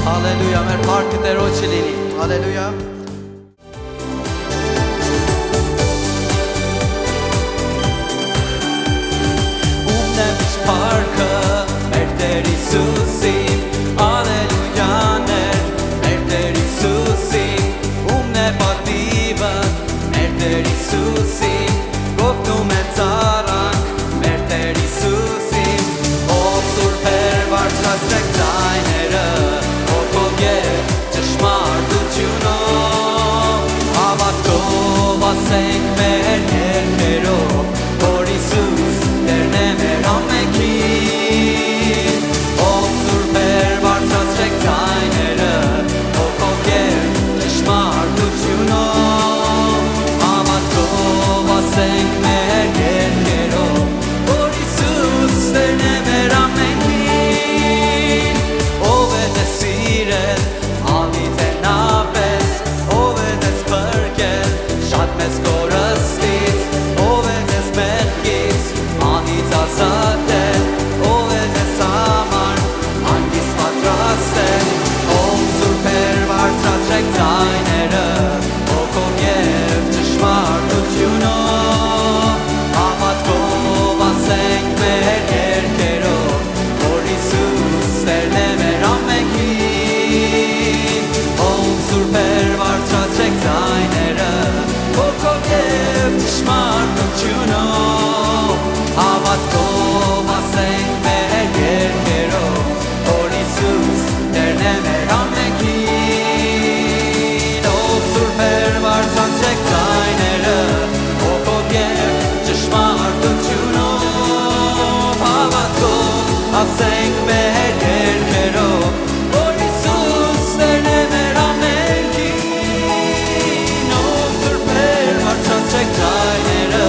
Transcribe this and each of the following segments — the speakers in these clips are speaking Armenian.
Հալելույա, մեր փառքը Տերոջի լինի։ Հալելույա։ Ումն է միշտ փառքը մեր Տեր Հիսուսին, հալելույաներ մեր Տեր Հիսուսին, ումն է պատիվը մեր Տեր Հիսուսին, գովնում է ծառանք մեր Տեր Հիսուսին, ով սուրբ էր բարձրացրեք ձայները, ասենք մեր երգերով, որ Հիսուս Տերն է մեր ամենքին, ով սուրբ էր բարձրացրեք ձայները, հոգով և ճշմարտությունով, հավատքով ասենք մեր երգերով, որ Հիսուս Տերն է մեր ամենքին, ով է ձեզ սիրել, անիծենապես, ով է ձեզ փրկել, շատ մեծ կորստից, ով է ձեզ մեղքից, անից ազատել, ով է ձեզ համար, հանգիստ պատրաստել, ով սուրբ էր բարձրացրեք ձայները, հոգով և ճշմարտությունով, հավատքով ասենք մեր երգերով, որ Հիսուս Տերն է մեր ամենքին, ով սուրբ էր բարձրացրեք ձայները, հոգով և ճշմարտությունով, հավատքով ասենք մեր երգերով, որ Հիսուս Տերն է մեր ամենքին, ով սուրբ էր բարձրացրեք ձայները, հոգով և ճշմարտությունով, հավատքով ասենք մեր երգերով, որ Հիսուս Տերն է մեր ամենքին, ով սուրբ էր բարձրացրեք ձայները,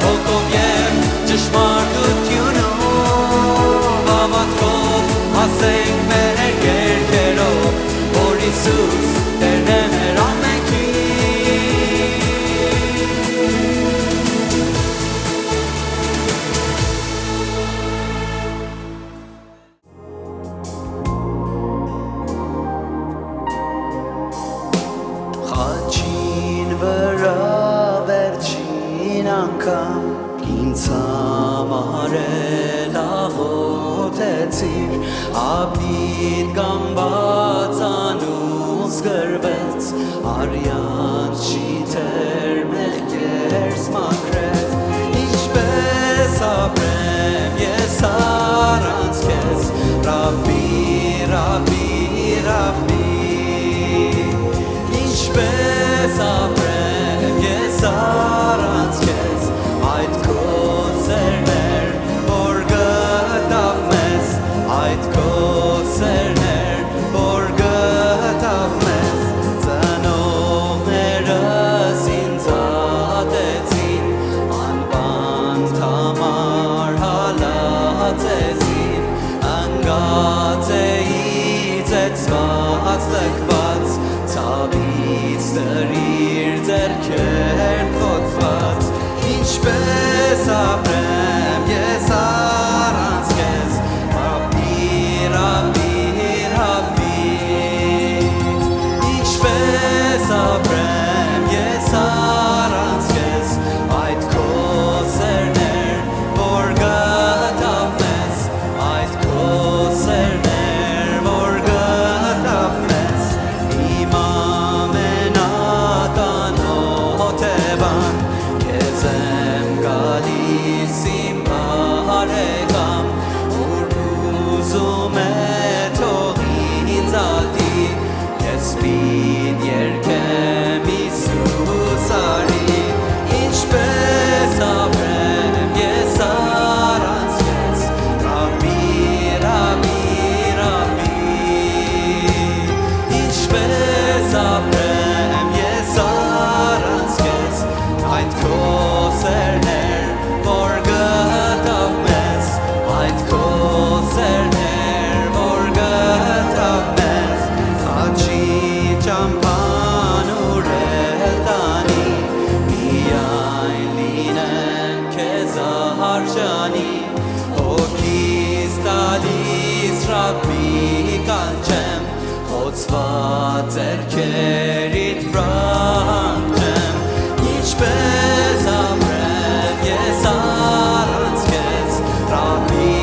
հոգով և ճշմարտությունով, հավատքով ասենք մեր երգերով, որ Հիսուս Տերն է մեր ամենքին։ Խաչին վրա վերջին անգամ ինձ համար էլ աղոթեցիր, ապիտ կամված անուս գրվեց, արյան շիթեր մեղքերս մաքրեց, ինչպես ապրեմ ես առանց քեզ, Ռաբբի, Ռաբբի, Ռաբբի, ինչպես ապրեմ ես առանց քեզ, այդ քո սերն էր, որ գտավ մեզ, այդ քո սերն էր, որ գտավ մեզ, ծնողներս ինձ ատեցին, անպանդ համար հալածեցին, ընկած էի ծեծված լքված, ցավից դրիր ձեռքեր խոց Լոցված ձեռքերիդ վրան ինչպես ապրեմ ես առանց քեզ Ռաբբի,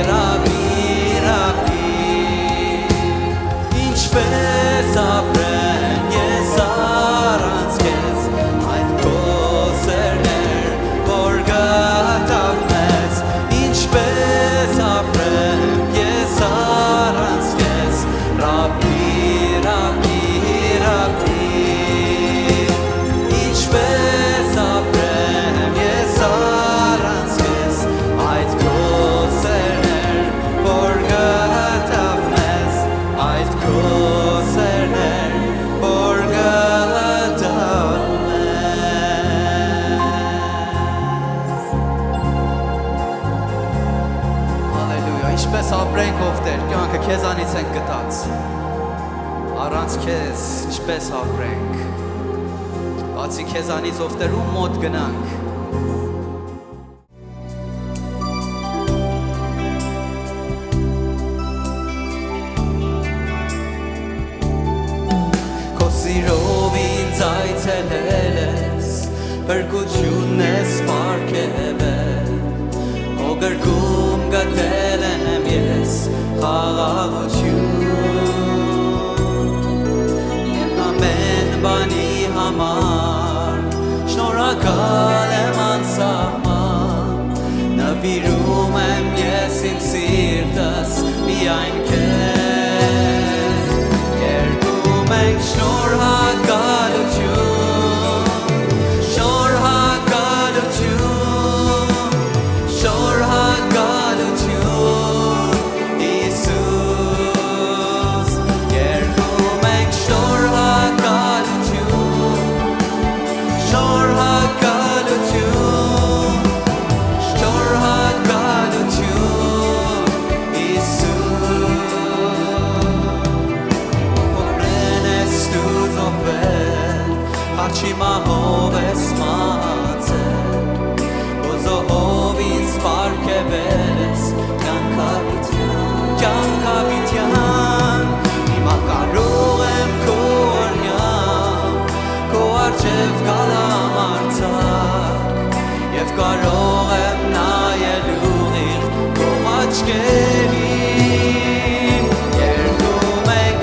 Ռաբբի, Ռաբբի ինչպես ապրեմ ես առանց քեզ այդ քո սերն էր որ գտավ մեզ ինչպես ապրեմ ես առանց քեզ Ռաբբի, Ռաբբի, Ռաբբի ինչպես ապրեմ ես առանց քեզ այդ քո սերն էր որ գտավ մեզ այդ քո սերն էր որ գտավ մեզ Հալելույա ինչպես ապրենք ով Տեր կյանքը քեզանից ենք գտած առանց քեզ ինչպես ապրենք բացի քեզանից ով Տեր ում մոտ գնանք Քո սիրով ինձ այցելել ես փրկությունն ես պարգևել Քո գրկում գտել եմ ես խաղաղություն Եմ ամեն բանի համար շնորհակալ եմ անսահման նվիրում եմ ես իմ սիրտս միայն քեզ երգում ենք շնորհակալություն շնորհակալություն շնորհակալություն Իսուս երգում ենք շնորհակալություն շնորհակալություն շնորհակալություն Իսուս Ովրեն ես դու զոհվել Աչի մահով ես մահացել Ոզոհով ինձ պարգևել ես կյանքավիտյան Հիմա կարող եմ քո օրհնյալ Քո առջև գալ համարձակ Եվ կարող եմ նայել ուղիղ քո աչքերին Երգում ենք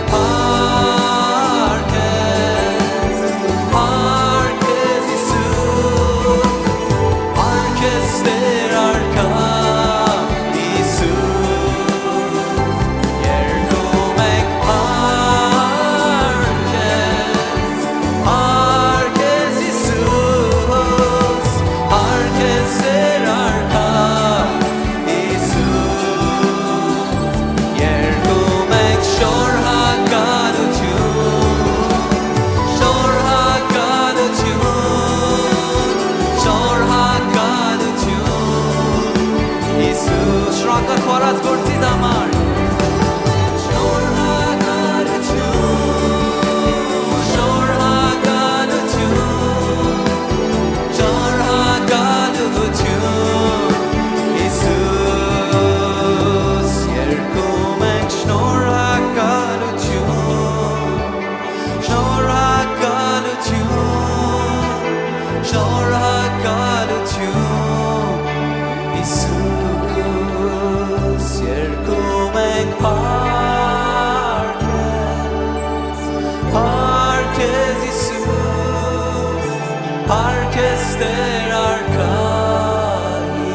Փառքեզ Իսուս Փառքեզ Տեր արքա Իսուս Երգում ենք Փառքեզ Իսուս Փառքեզ Տեր արքա Իսուս Երգում ենք շնորհակալություն շնորհակալություն Իսուս շնորհակալ քո արած գործիդ համար շնորհակալություն շնորհակալություն Իսուս երգում ենք շնորհակալություն շնորհակալություն շնորհակալություն Իսուս երգում ենք Փառքեզ Իսուս Փառքեզ Տեր արքա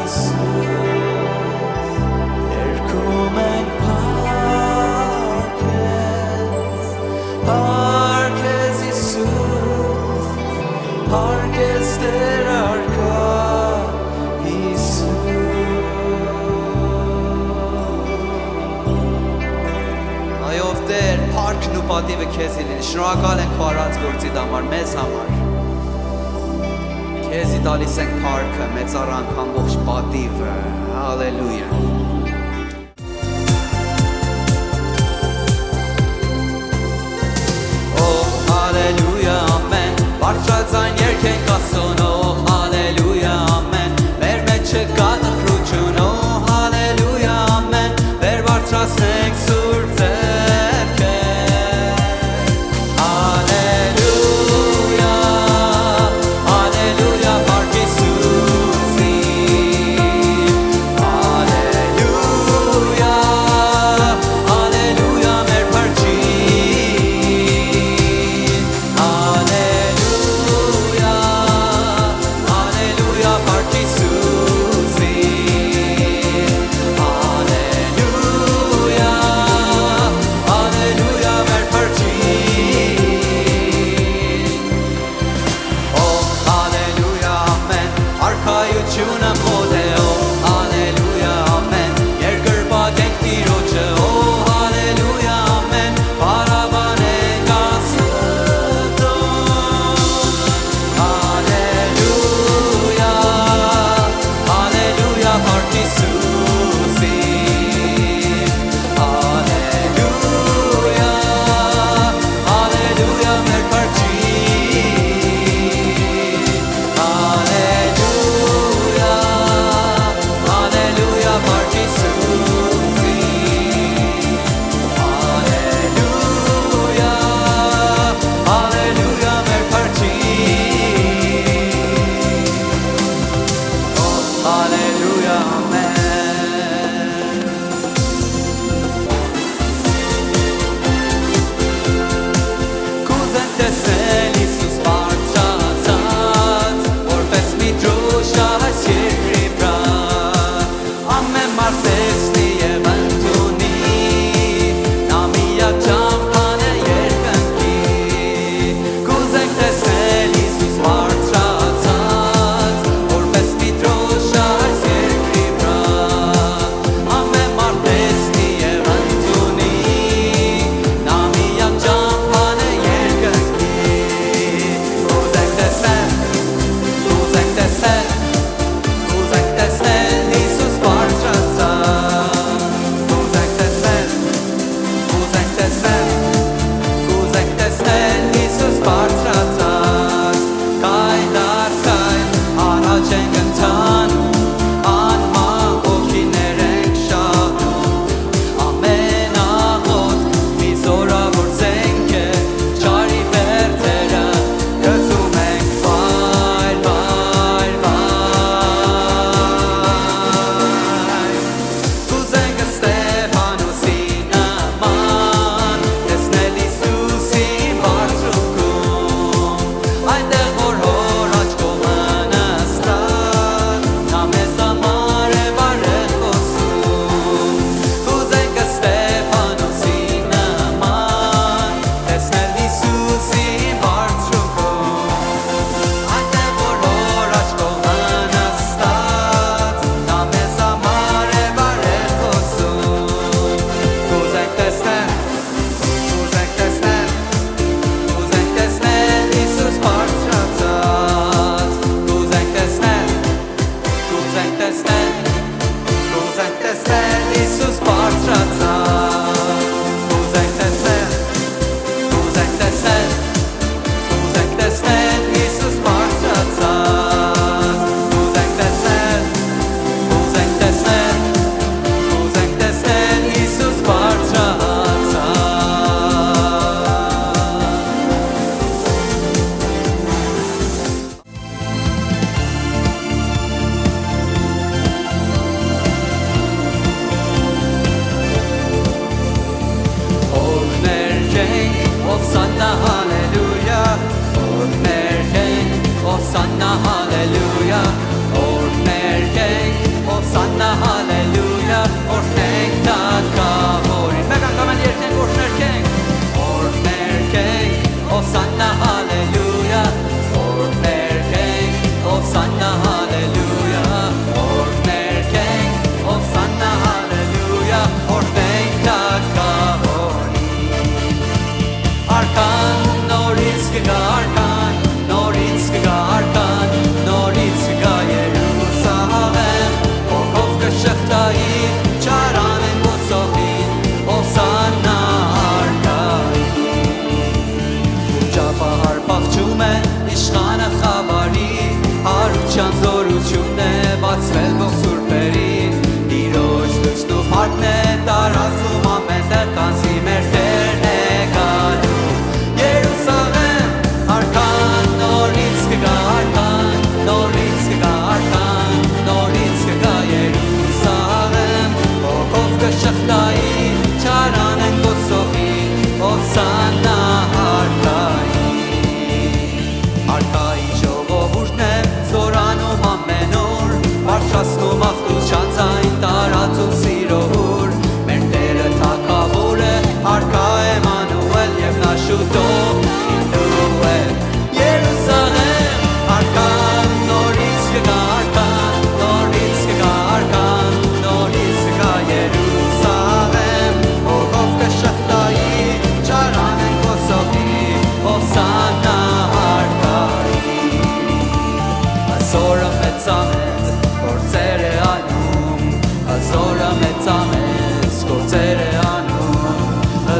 Իսուս երգում ենք Փառքեզ Իսուս Փառքեզ Տեր արքա Այո Տեր, փառքն ու պատիվը քեզի լինի Շնորհակալ ենք քո արած գործիդ համար մեզ համար Քեզի տալիս ենք փառքը, մեծարանք ամբողջ պատիվը Հալելույա Հալելույա ամեն Բարձրաձայն երգենք Աստծուն Հալելույա ամեն Մեր մեջ չկա տխրություն Հալելույա ամեն Վեր բարձրացնենք սուրբ ձեռքեր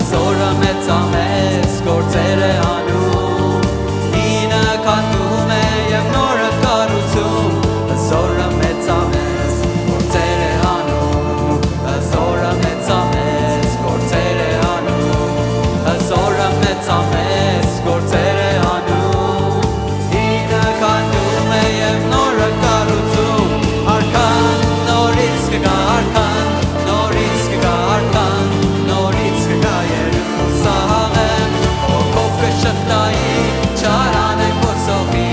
Զորը մեծամեծ գործեր է անում Ինը կատում է և նորը կառուցում Զորը մեծամեծ գործեր է անում Զորը մեծամեծ գործեր է անում Զորը մեծամեծ գործեր է անում Ինը կատում է և նորը կառուցում Արքան նորից կգա արքան նորից կգա արքան նորից կգա Երուսաղեմ Ոգով կշղթայի չարան է կոսողի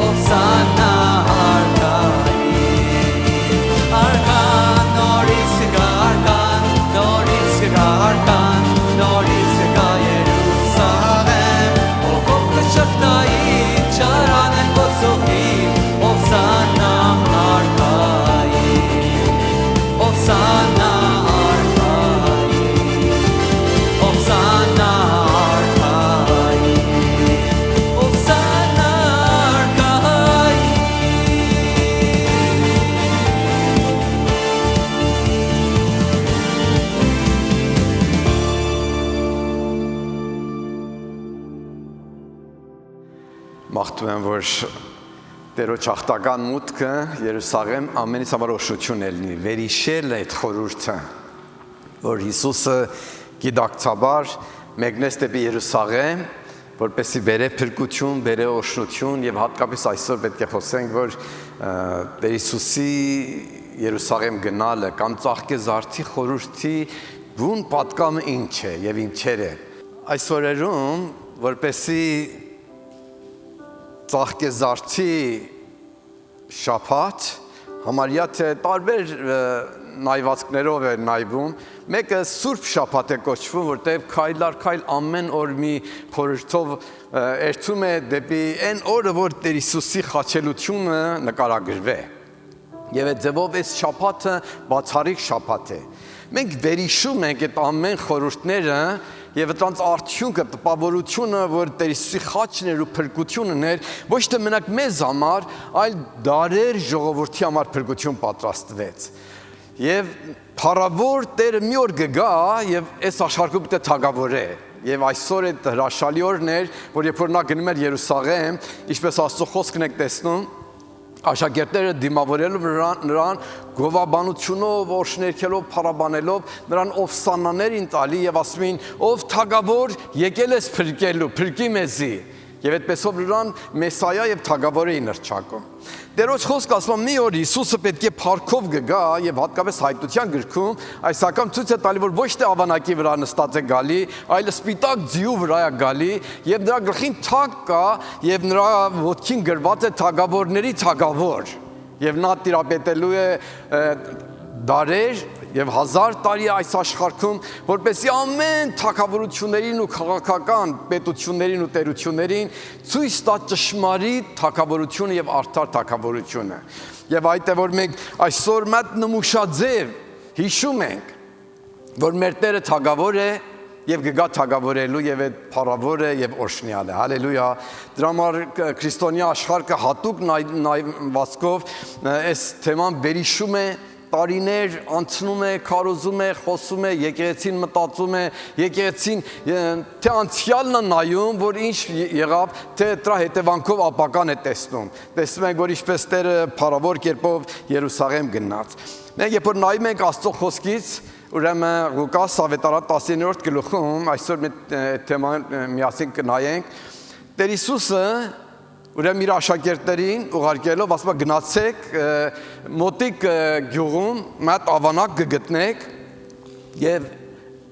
Ովսանա արքայի Արքան նորից կգա արքան նորից կգա արքան նորից կգա Երուսաղեմ Ոգով կշղթայի չարան է կոսողի Ովսանա արքայի Ովսանա արքայի Ովսանա արքայի Ովսանա արքայի Մաղթում եմ, որ Տերոջ աղտական մուտքը Երուսաղեմ ամենից համար օշություն ելնի, վերիշել է այդ խորհուրդը, որ Հիսուսը գիտակցաբար մեկնեց դեպի Երուսաղեմ, որպեսզի բերե փրկություն, բերե օշություն եւ հատկապես այսօր պետք է խոսենք, որ Տեր Հիսուսի Երուսաղեմ գնալը կամ ծաղկեզարդի խորհրդի բուն պատկամը ինչ է եւ ինչեր է։ Այս օրերում որպեսզի ծաղկեզարդի շաբաթ համարյա թե տարբեր նայվածքներով է նայվում, մեկը Սուրբ շաբաթ է կոչվում, որտեղ քայլ առ քայլ ամեն օր մի խորհրդով երթում է դեպի այն օրը, որ Տեր Հիսուսի խաչելությունը նկարագրվե։ Եվ այդ ձևով այս շաբաթը բացառիկ շաբաթ է։ Մենք վերհիշում ենք այդ ամեն խորհուրդները եւ դրանց արդյունքը, տպավորությունը, որ Տեր Հիսուսի խաչն էր ու փրկությունն էր, ոչ թե մենակ մեզ համար, այլ դարեր ժողովրդի համար փրկություն պատրաստվեց։ Եվ փառավոր Տերը մի օր կգա եւ այս աշխարհում պետք է թագավորե։ Եվ այսօր այդ հրաշալի օրն էր, որ երբ որ նա գնում էր Երուսաղեմ, ինչպես Աստծո խոսքն եք տեսնում, աշակերտները դիմավորելով նրան գովաբանությունով, օրհներքելով, փառաբանելով, նրան ովսանաներին տալի եւ ասում էին, ով թագավոր եկել ես փրկելու, փրկի մեզի։ Եվ այդպեսով նրան Մեսայա եւ թագավոր էին հռչակում։ Տերոջ խոսքը ասում է մի օր Հիսուսը պետք է փառքով գա եւ հատկապես հայտության գրքում այս ակամ ցույց է տալի, որ ոչ թե ավանակի վրա նստած է գալի, այլ սպիտակ ձիու վրա է գալի եւ նրա գլխին թագ կա եւ նրա ոտքին գրված է թագավորների թագավոր եւ նա տիրապետելու է դարեր եւ 1000 տարի այս աշխարհում, որպեսզի ամեն թագավորություններին ու քաղաքական պետություններին ու տերություններին ցույց տա ճշմարիտ թագավորությունը եւ արդար թագավորությունը։ Եվ այդ է որ մենք այսօր մատ նմուշաձև հիշում ենք, որ մեր Տերը թագավոր է եւ գգա թագավորելու եւ այդ փառավոր է եւ օրհնյալ է։ Հալելույա։ Դրա համար քրիստոնյա աշխարհը հատուկ նայվածքով այս թեման վերհիշում է տարիներ անցնում է, քարոզում է, խոսում է, եկեղեցին մտածում է, եկեղեցին թե անցյալն է նայում, որ ինչ եղավ, թե դրա հետևանքով ապական է տեսնում։ Տեսնում ենք, որ ինչպես Տերը փառավոր կերպով Երուսաղեմ գնաց։ Մենք երբ որ նայում ենք Աստծո խոսքից, ուրեմն Ղուկաս ավետարան 10-րդ գլուխում, այսօր մենք թեման միասին կնայենք, Տեր Հիսուսը ուրեմն իր աշակերտներին ուղարկելով ասում է գնացեք մոտիկ գյուղում մատ ավանակ կգտնեք եւ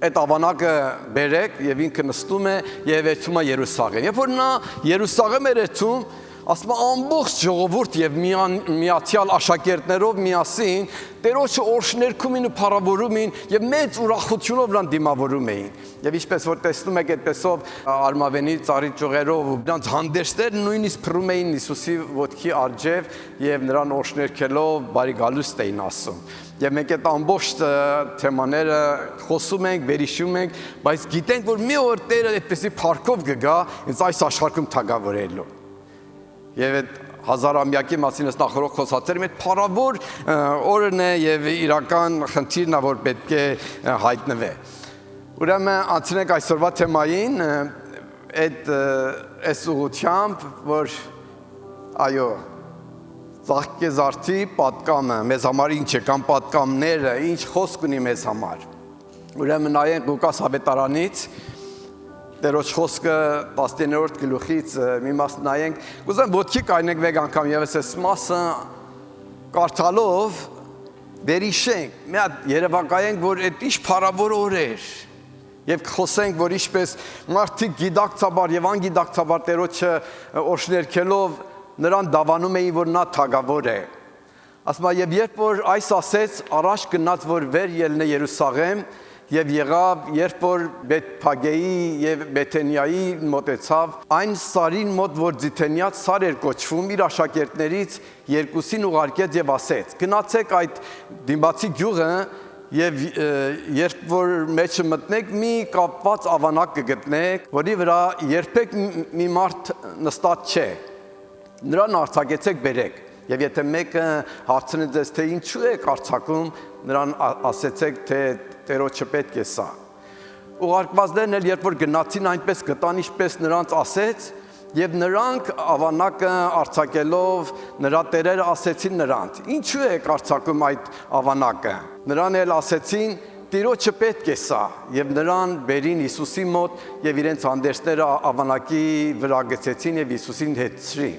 այդ ավանակը բերեք եւ ինքը նստում է եւ երթում է Երուսաղեմ։ Երբ որ նա Երուսաղեմ էր երթում, ասում է ամբողջ ժողովուրդ եւ միացյալ աշակերտներով միասին Տերոջը օրհներքում էին ու փառավորում էին եւ մեծ ուրախությունով նրան դիմավորում էին։ Եվ ինչպես որ տեսնում եք այդպեսով արմավենի ծառի ճյուղերով ու նրանց հանդերձներ նույնիսկ փռում էին Հիսուսի ոտքի արջև եւ նրան օրհներքելով բարի գալուստ էին ասում։ Եվ մենք այդ ամբողջ թեմաները խոսում ենք, վերհիշում ենք, բայց գիտենք որ մի օր Տերը այդպեսի փառքով կգա ինձ այս աշխարհում թագավորելու։ Եվ այդ հազարամյակի մասին ես նախորդ խոսացել եմ, այդ փառավոր օրն է եւ իրական խնդիրն է, որ պետք է հայտնվի։ Ուրեմն անցնենք այսօրվա թեմային, այս ուղղությամբ, որ այո, Ծաղկեզարդի պատկամը, մեզ համար ինչ է, կամ պատկամները, ինչ խոսք ունի մեզ համար։ Ուրեմն նայենք Լուկաս հավետարանից, Տերոջ խոսքը 19-րդ գլուխից մի մաս նայենք, կուզեմ ոտքի կայնենք մեկ անգամ եւս այս մասը կարդալով վերհիշենք, մի հատ երևակայենք, որ այդ ինչ փառավոր օր էր, եւ խոսենք, որ ինչպես մարդիկ գիտակցաբար եւ անգիտակցաբար Տերոջը օրհներքելով նրան դավանում էին, որ նա թագավոր է։ Ասма եւ երբ որ այս ասեց, առաջ գնաց, որ վեր ելնե Երուսաղեմ, եւ եղավ, երբ որ Բեթփագեի եւ Բեթենիայի մոտեցավ, այն սարին մոտ, որ Ձիթենիած սար էր կոչվում, իր աշակերտներից երկուսին ուղարկեց եւ ասեց. գնացեք այդ դիմացի գյուղը եւ երբ որ մեջը մտնեք, մի կապված ավանակ կգտնեք, որի վրա երբեք մի մարդ նստած չէ։ Նրան արձակեցեք բերեք։ Եվ եթե մեկը հարցնի ձեզ, թե ինչու եք արձակում, նրան ասեցեք, թե Տերոջը պետք է սա։ Ուղարկվածներն էլ երբ որ գնացին, այնպես գտան, ինչպես նրանց ասեց, եւ նրանք ավանակը արձակելով նրա տերերը ասեցին նրանց. ինչու եք արձակում այդ ավանակը։ Նրան էլ ասեցին. Տիրոջը պետք է սա, եւ նրան բերին Հիսուսի մոտ եւ իրենց հանդերձները ավանակի վրա գցեցին եւ Հիսուսին հետցրին։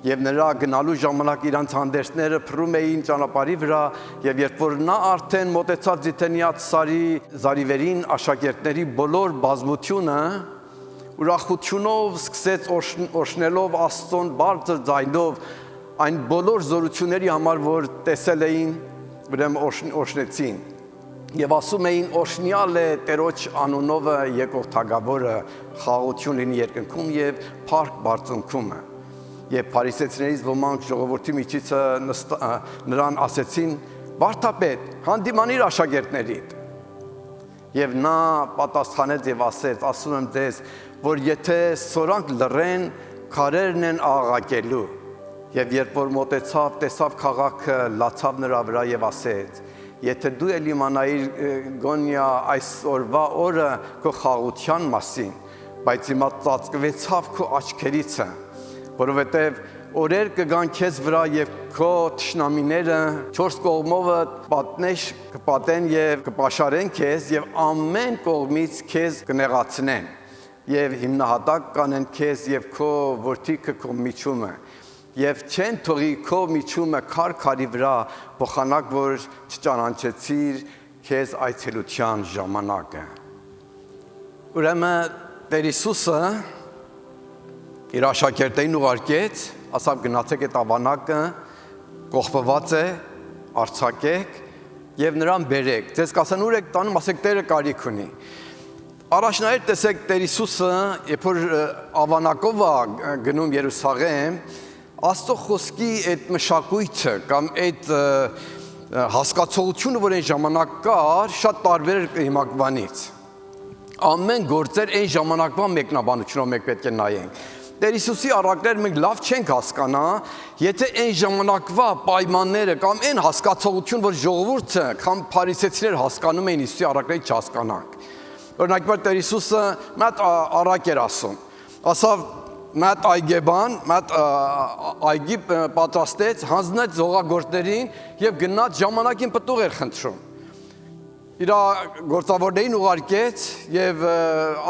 Եվ նրա գնալու ժամանակ իրանց հանդերձները փռում էին ճանապարհի վրա, եւ երբ որ նա արդեն մոտեցավ Ձիթենիած սարի զարիվերին, աշակերտների բոլոր բազմությունը ուրախությունով սկսեց օրհնելով Աստծուն բարձր ձայնով այն բոլոր զորությունների համար, որ տեսել էին, ուրեմն օրհնեցին։ Եվ ասում էին օրհնյալ է Տերոջ անունով եկող թագավորը, խաղաղություն լինի երկնքում եւ փառք բարձունքումը։ Եվ փարիսեցիներից ոմանք ժողովրդի միջից նրան ասեցին. «Վարդապետ, հանդիմանիր աշակերտներիդ»։ Եվ նա պատասխանեց եւ ասեց. «Ասում եմ ձեզ, որ եթե սորանք լռեն, քարերն են աղաղակելու»։ Եվ երբ որ մոտեցավ, տեսավ քաղաքը, լացավ նրա վրա եւ ասեց. «Եթե դու էլ իմանայիր գոնյա այսօրվա օրը քո խաղաղության մասին, բայց հիմա ծածկվեցավ քո աչքերիցը, որովհետև օրեր կգան քեզ վրա եւ քո թշնամիները չորս կողմովը պատնեշ կպատեն եւ կպաշարեն քեզ եւ ամեն կողմից քեզ կնեղացնեն եւ հիմնահատակ կանեն քեզ եւ քո որդիքը քո միջումը եւ չեն թողի քո միջումը քարի վրա փոխանակ որ չճանաչեցիր քեզ այցելության ժամանակը։ Ուրեմն Տեր Հիսուսը իր աշակերտներին ուղարկեց, ասավ գնացեք այդ ավանակը, կողպված է, արձակեք եւ նրան բերեք։ Ձեզ կասեն ուր եք տանում, ասեք Տերը կարիք ունի։ Առաջնահերթ տեսեք Տեր Հիսուսը, երբ որ ավանակով է գնում Երուսաղեմ, Աստծո խոսքի այդ մշակույթը կամ այդ հասկացողությունը, որ այն ժամանակ կար, շատ տարբեր էր հիմակվանից։ Ամեն գործեր այն ժամանակվա մեկնաբանությունով մենք պետք է նայենք։ Տեր Հիսուսի առակները մենք լավ չենք հասկանա, եթե այն ժամանակվա պայմանները կամ այն հասկացողություն, որ ժողովուրդը կամ փարիսեցիներ հասկանում էին Հիսուսի առակները չհասկանանք։ Օրինակ, Տեր Հիսուսը մի հատ առակ էր ասում։ Ասավ մի հատ այգեբան, մի հատ այգի պատրաստեց, հանձնեց զողագործներին եւ գնաց ժամանակին պտուղ էր խնդրում։ Իր գործավորներին ուղարկեց եւ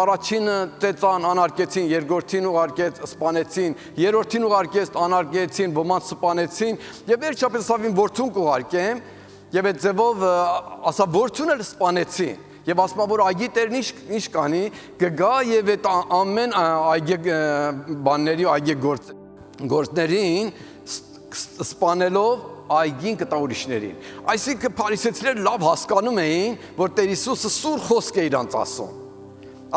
առաջինը ծեծան անարգեցին, երկրորդին ուղարկեց սպանեցին, երրորդին ուղարկեց անարգեցին, ոմանց սպանեցին եւ վերջապես ասավին որդուն կուղարկեմ եւ այդ ձևով ասա որդուն էլ սպանեցին եւ ասма որ այգի տերն ինչ կանի կգա եւ այդ ամեն այգի բանների այգի գործներին սպանելով այգին կտա ուրիշներին։ Այսինքն փարիսեցիները լավ հասկանում էին, որ Տեր Հիսուսը սուր խոսք է իրանց ասում։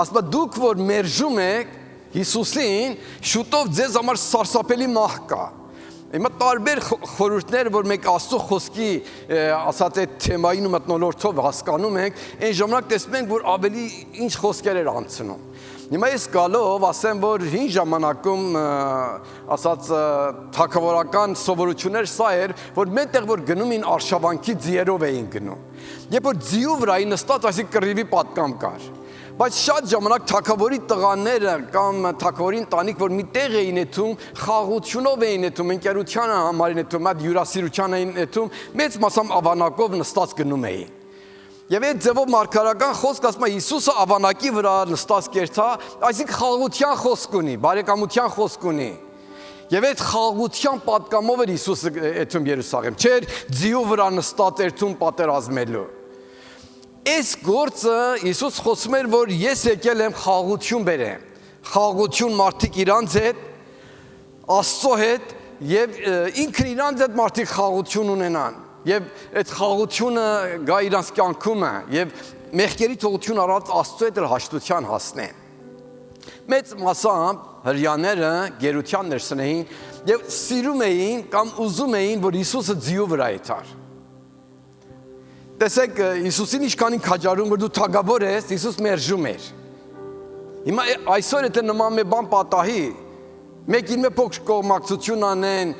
Ասում է դուք որ մերժում եք Հիսուսին, շուտով ձեզ համար սարսափելի մահ կա։ Հիմա տարբեր խորհուրդներ, որ մենք Աստծո խոսքի ասած այդ թեմային ու մթնոլորտով հասկանում ենք, այն ժամանակ տեսնում ենք, որ ավելի ինչ խոսքեր էր անցնում։ Հիմա ես գալով ասեմ, որ հին ժամանակում ասած թագավորական սովորություններ սա էր, որ մենտեղ որ գնում էին արշավանքի ձիերով էին գնում։ Երբ որ ձիու վրայի նստած այսի կռիվի պատկամ կար։ Բայց շատ ժամանակ թագավորի տղաները կամ թագավորի ընտանիք, որ մի տեղ էին եթում, խաղաղությունով էին եթում, ընկերության համար էին եթում, այդ հյուրասիրության էին եթում, մեծ մասամբ ավանակով նստած գնում էին։ Եվ այդ ձևով մարգարական խոսք ասում է Հիսուսը ավանակի վրա նստած կերտա, այսինքն խաղաղության խոսք ունի, բարեկամության խոսք ունի։ Եվ այդ խաղաղության պատկամով էր Հիսուսը եթում Երուսաղեմ, չէր ձիու վրա նստած երթում պատերազմելու։ Այս գործը Հիսուս խոսում էր, որ ես եկել եմ խաղաղություն բերեմ, խաղաղություն մարդիկ իրանց հետ, Աստծո հետ եւ ինքն իրանց հետ մարդիկ խաղաղություն ունենան եւ այդ խաղաղությունը գա իրանց կյանքում եւ մեղքերի թողություն առած Աստծո հետ հաշտության հասնեն։ Մեծ մասամբ հрьяաները գերության ներսն էին եւ սիրում էին կամ ուզում էին, որ Հիսուսը ձիու վրա եթար։ Տեսեք, Հիսուսին ինչքան քաջարում, որ դու թագավոր ես, Հիսուս մերժում էր։ Հիմա այսօր եթե նման մի բան պատահի, մեկին մի փոքր կողմակցություն անեն,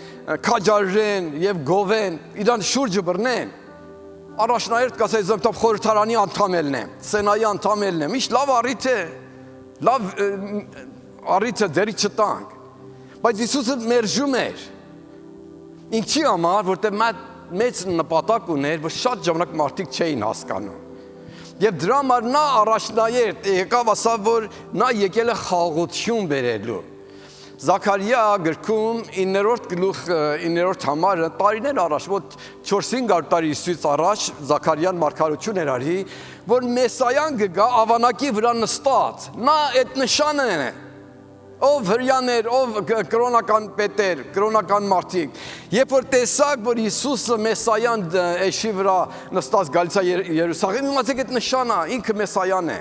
քաջարեն եւ գովեն, իրան շուրջը բռնեն։ Առաջնահերթ կասես զոհ խորհրդարանի անդամ եմ, սենայի անդամ եմ, ինչ լավ առիթ է, լավ առիթ է դերի չտանք։ Բայց Հիսուսը մերժում էր։ Ինչի համար, որտեղ մեծ նպատակ ուներ, որ շատ ժամանակ մարդիկ չէին հասկանում։ Եվ դրա համար նա առաջնահերթ եկավ ասավ, որ նա եկել է խաղաղություն բերելու։ Զաքարիա գրքում 9-րդ գլուխ 9-րդ համարը տարիներ առաջ, ոտ 400 տարի Հիսուսից առաջ Զաքարիան մարգարություն էր արի, որ Մեսայան կգա ավանակի վրա նստած։ Նա այդ նշանը է։ Ով հрьяաներ, ով կրոնական պետեր, կրոնական մարդիկ։ Երբ որ տեսակ, որ Հիսուսը Մեսայան էշի վրա նստած գալիս է Երուսաղեմ, իմացեք այդ նշանը, ինքը Մեսայան է։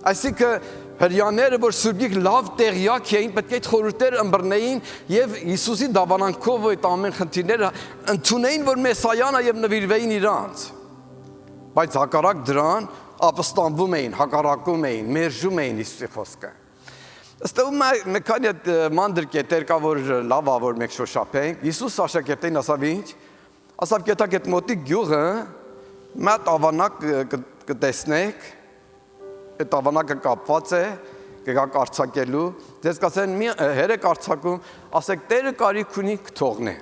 Այսինքն հрьяաները, որ սուրբիկ լավ տեղյակ էին, պետք է այդ խորհուրդները ըմբռնեին եւ Հիսուսի դավանանքով այդ ամեն խնդիրները ընդունեին, որ Մեսայանն է եւ նվիրվեին իրանց։ Բայց հակառակ դրան ապստամբում էին, հակառակում էին, մերժում էին Հիսուսի խոսքը։ Ըստում մի քանի մանդր կետեր կա, որ լավ է, որ մենք շոշափենք։ Հիսուս աշակերտներին ասավ ինչ։ Ասավ գետակ այդ մոտիկ գյուղը մատ ավանակ կտեսնեք, այդ ավանակը կապված է, կգաք արձակելու, ձեզ կասեն մի հերեք արձակում, ասեք Տերը կարիք ունի կթողնե։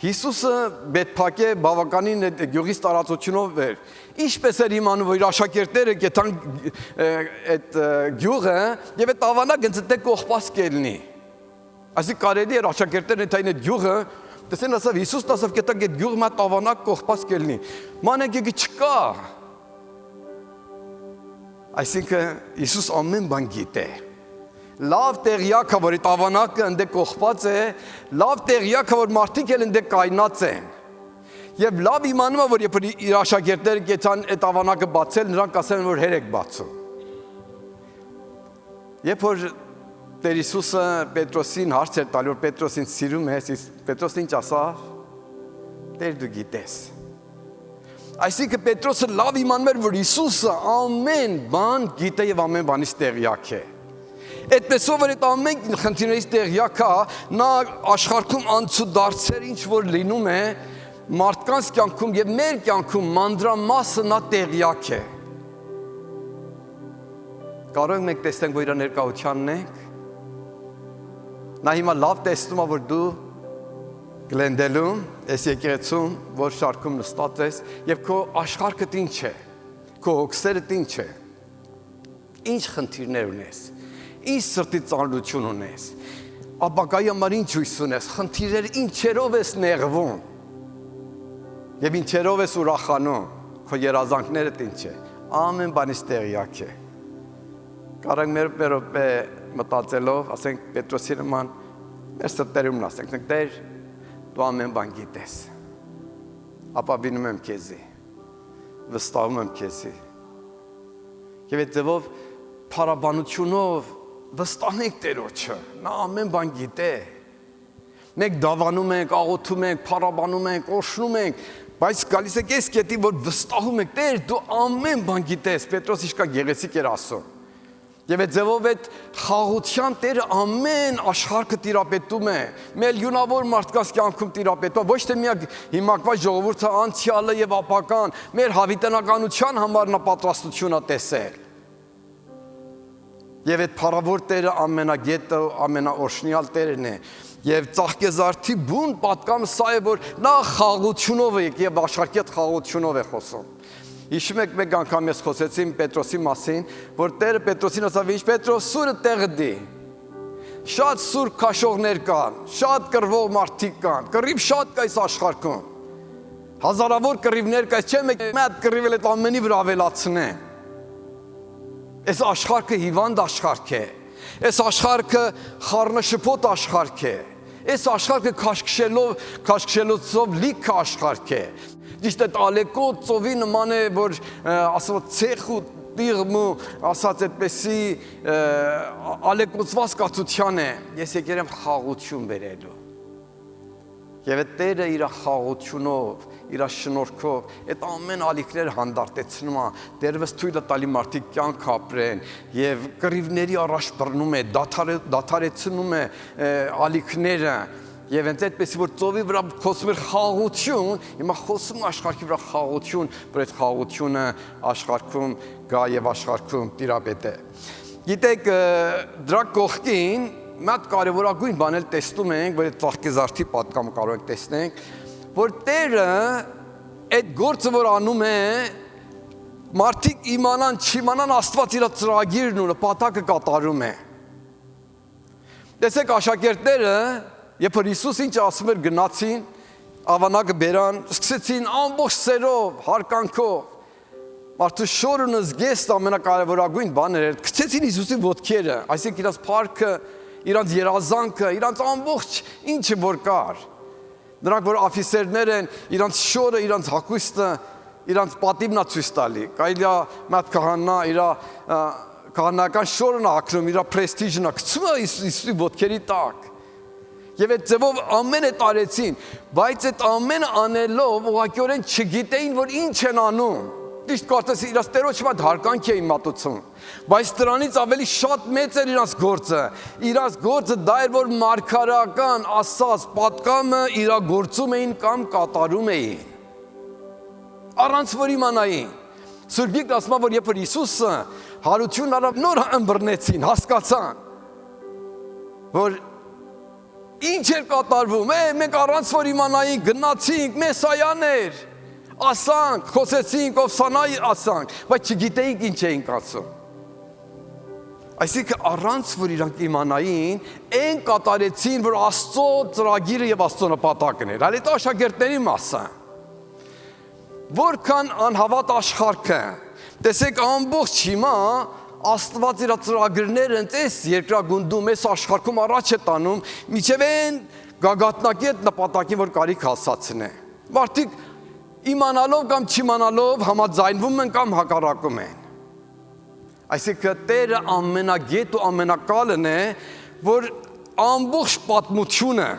Հիսուսը բետփակե բավականին գյուղից տարածությունով էր։ Ինչպես էր իմանում, որ իր աշակերտները գետան այդ գյուղը եւ այդ ավանակը ընդ կողպած կելնի։ Այսի կարելի էր աշակերտները այն այդ գյուղը, տեսեն ասավ Հիսուսն ասավ գետակ այդ գյուղը մատ ավանակ կողպած կելնի։ Մանեկի չկա։ Այսինքն Հիսուս ամեն բան գիտե։ Լավ տեղյակ է, որ այդ ավանակը ընդ կողպած է, լավ տեղյակ է, որ մարդիկ էլ ընդ կայնած են։ Եվ լավ իմանում է, որ երբ իր աշակերտները գետան այդ ավանակը բացել, նրանք ասեն, որ հերեք բացում։ Երբ որ Տեր Հիսուսը Պետրոսին հարց էր տալու, որ Պետրոսին սիրում ես, Պետրոսն ինչ ասավ։ Տեր դու գիտես։ Այսինքն Պետրոսը լավ իմանում էր, որ Հիսուսը ամեն բան գիտե եւ ամեն բանից տեղյակ է։ Այդպես որ այդ ամեն խնդիրներից տեղյակ է, նա աշխարհում անցուդարձեր ինչ որ լինում է, մարդկանց կյանքում եւ մեր կյանքում մանրամասը նա տեղյակ է։ Կարող ենք մենք տեսնենք, որ իր ներկայությանն ենք։ Նա հիմա լավ տեսնում է, որ դու գլենդելում, ես եկեղեցում, որ շարքում նստած ես եւ քո աշխարհքդ ինչ է, քո հոգսերդ ինչ է, ինչ խնդիրներ ունես, ինչ սրտի ծանրություն ունես, ապագայի համար ինչ հույս ունես, խնդիրներ ինչերով ես նեղվում եւ ինչերով ես ուրախանում, քո երազանքներդ ինչ է, ամեն բանից տեղյակ է։ Կարող ենք մեր րոպե մտածելով, ասենք Պետրոսի նման, մեր սրտերումն ասենք, Տեր, դու ամեն բան գիտես, ապավինում եմ քեզի, վստահում եմ քեզի։ Եվ այդ ձևով փառաբանությունով վստահենք Տերոջը, նա ամեն բան գիտե։ Մենք դավանում ենք, աղոթում ենք, փառաբանում ենք, օրհնում ենք, բայց գալիս եք այս կետի, որ վստահում եք, Տեր, դու ամեն բան գիտես։ Պետրոս իշքա գեղեցիկ էր ասում։ Եվ այդ ձևով այդ խաղաղության Տերը ամեն աշխարհը տիրապետում է, միլիոնավոր մարդկանց կյանքում տիրապետում, ոչ թե միակ հիմակված ժողովուրդը անցյալը եւ ապական, մեր հավիտենականության համար նա պատրաստություն է տեսել։ Եվ այդ փառավոր Տերը ամենագետը, ամենաօրհնյալ Տերն է։ Եվ Ծաղկեզարդի բուն պատկամը սա է, որ նա խաղաղությունով է եւ աշխարհի հետ խաղաղությունով է խոսում։ Հիշում եք մեկ անգամ ես խոսեցի Պետրոսի մասին, որ Տերը Պետրոսին ասավ, ինչ Պետրոս սուրը տեղը դի։ Շատ սուր քաշողներ կան, շատ կռվող մարդիկ կան, կռիվ շատ կա այս աշխարհում։ Հազարավոր կռիվներ կա, չէ՞ մեկ հատ կռիվել այդ ամենի վրա ավելացնե։ Այս աշխարհը հիվանդ աշխարհ է։ Այս աշխարհը խառնաշփոթ աշխարհ է։ Այս աշխարհը քաշքշելով լիք աշխարհ է։ Ճիշտ է ալեկոտ ծովի նման է, որ ասած ցեխ ու տիղմ ու ասած այդպեսի ալեկոծված կացության է։ Ես եկել եմ խաղաղություն բերելու։ Եվ այդ Տերը իր խաղաղությունով, իր շնորհքով այդ ամեն ալիքները հանդարտեցնում է, դերևս թույլ է տալի մարդիկ կյանք ապրեն եւ կռիվների առաջ բռնում է, դադարեցնում է ալիքները եւ հենց այդպես որ ծովի վրա խոսում էր խաղաղություն, հիմա խոսում աշխարհի վրա խաղաղություն, որ այդ խաղաղությունը աշխարհում գա եւ աշխարհում տիրապետե։ Գիտեք, դրա կողքին Մատ կարևորագույն բան էլ տեսնում ենք, որ այդ Ծաղկեզարդի պատկամը կարող ենք տեսնենք, որ Տերը այդ գործը որ անում է, մարդիկ իմանան, չիմանան Աստված իր ծրագիրն ու նպատակը կատարում է։ Տեսեք աշակերտները, երբ որ Հիսուս ինչ ասում էր գնացին, ավանակը բերան, սկսեցին ամբողջ սերով, հարկանքով, մարդու շորն զգեստ ամենակարևորագույն բաներ էր, գցեցին Հիսուսի ոտքերը, այսինքն իրաց փառքը իրանց երազանքը, իրանց ամբողջ ինչը որ կար։ Նրանք որ աֆիսերներ են, իրանց շորը, իրանց հագուստը, իրանց պատիվն է ցույց տալի։ Կարելի է մատ քահանա իր քահանական շորն է ակրում, իր պրեստիժն է գցում է Հիսուսի ոտքերի տակ։ Եվ այդ ձևով ամենը տարեցին, բայց այդ ամենը անելով ուղղակիորեն չգիտեին, որ ինչ են անում։ Ճիշտ կարծես իրաց տերոջ մոտ հարկանք էին մատուցում, բայց դրանից ավելի շատ մեծ էր իրաց գործը։ Իրաց գործը դա էր, որ մարգարական ասած պատկամը իրագործում էին կամ կատարում էին։ Առանց որ իմանային։ Սուրբ Գիրքն ասում է, որ երբ որ Հիսուսը հարություն արավ, նոր ըմբռնեցին, հասկացան, որ ինչ էր կատարվում, մենք առանց որ իմանային գնացինք, մեսայաներ, ասանք, խոսեցինք, ովսանայի ասանք, բայց չգիտեինք ինչ էինք ասում։ Այսինքն առանց որ իրանք իմանային, այն կատարեցին, որ Աստծո ծրագիրը եւ Աստծո նպատակն էր։ Այլ այդ աշակերտների մասը։ Որքան անհավատ աշխարհը, տեսեք ամբողջ հիմա Աստված իր ծրագրերը ընտես երկրագունդում, այս աշխարհում առաջ է տանում, միջև այն գագաթնակի այդ նպատակին, որ կարիք հասացնե։ Մարդիկ իմանալով կամ չիմանալով համաձայնվում են կամ հակառակում են։ Այսինքն Տերը ամենագետ ու ամենակալն է, որ ամբողջ պատմությունը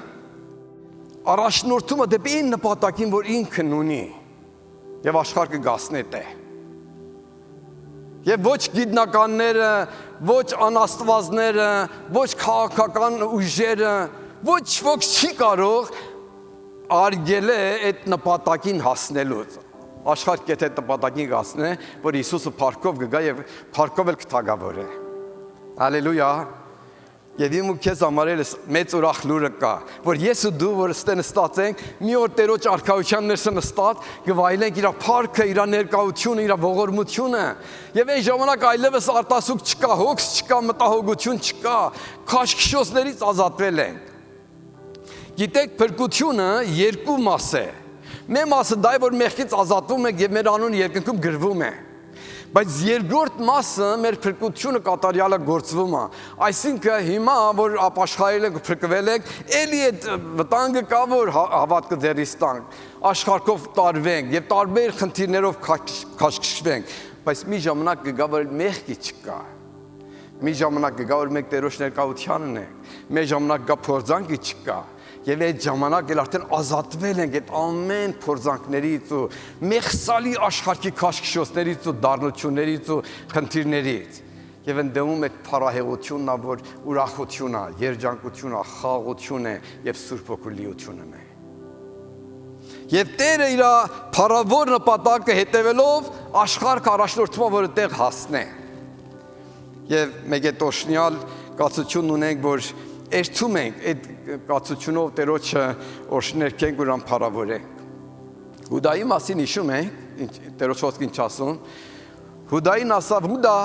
առաջնորդում է դեպի այն նպատակին, որ ինքն ունի եւ աշխարհը գասնետ է։ Եվ ոչ գիտնականները, ոչ անաստվածները, ոչ քաղաքական ուժերը, ոչ ոք չի կարող արգել է այդ նպատակին հասնելուց։ Աշխարհը եթե նպատակին հասնե, որ Հիսուսը փառքով կգա եւ փառքով էլ կթագավորե։ Հալելույա։ Եվ իմ ու քեզ համար էլ մեծ ուրախ լուրը կա, որ ես ու դու, որ ստե նստած ենք, մի օր Տերոջ արքայության ներսը նստած, կվայելենք իր փառքը, իր ներկայությունը, իր ողորմությունը, եւ այն ժամանակ այլևս արտասուք չկա, հոգս չկա, մտահոգություն չկա, քաշքշոցներից ազատվել ենք։ Գիտեք, փրկությունը երկու մաս է։ Մեր մասը դա է, որ մեղքից ազատվում ենք եւ մեր անունը երկնքում գրվում է։ Բայց երկրորդ մասը մեր փրկությունը կատարյալը գործվում է։ Այսինքն հիմա որ ապաշխարել ենք, փրկվել ենք, ելի այդ վտանգը կա, որ հավատքը ձեռից տանք, աշխարհով տարվենք եւ տարբեր խնդիրներով քաշքշվենք, բայց մի ժամանակ կգա, որ մեղքի չկա։ Մի ժամանակ կգա, որ մենք Տերոջ ներկայությանն ենք։ Մի ժամանակ կգա փորձանքի չկա։ Եվ այդ ժամանակ էլ արդեն ազատվել ենք այդ ամեն փորձանքներից ու մեղսալի աշխարհի քաշքշոցներից ու դառնություններից ու խնդիրներից։ Եվ ընդդեմում այդ փառահեղությունն է, որ ուրախությունն է, երջանկությունն է, խաղաղությունն է եւ Սուրբ Հոգու լիությունն է։ Եվ Տերը իր փառավոր նպատակը հետևելով աշխարհ առաջնորդումը որ այդտեղ հասնե։ Եվ մեկ է տոշնյալ կացություն ունենք, որ երթում ենք այդ կացությունով Տերոջը օրհներկենք ու փառավորենք։ Հուդայի մասին հիշում ենք, Տերոջ խոսքին ինչ ասում։ Հուդային ասավ. Հուդա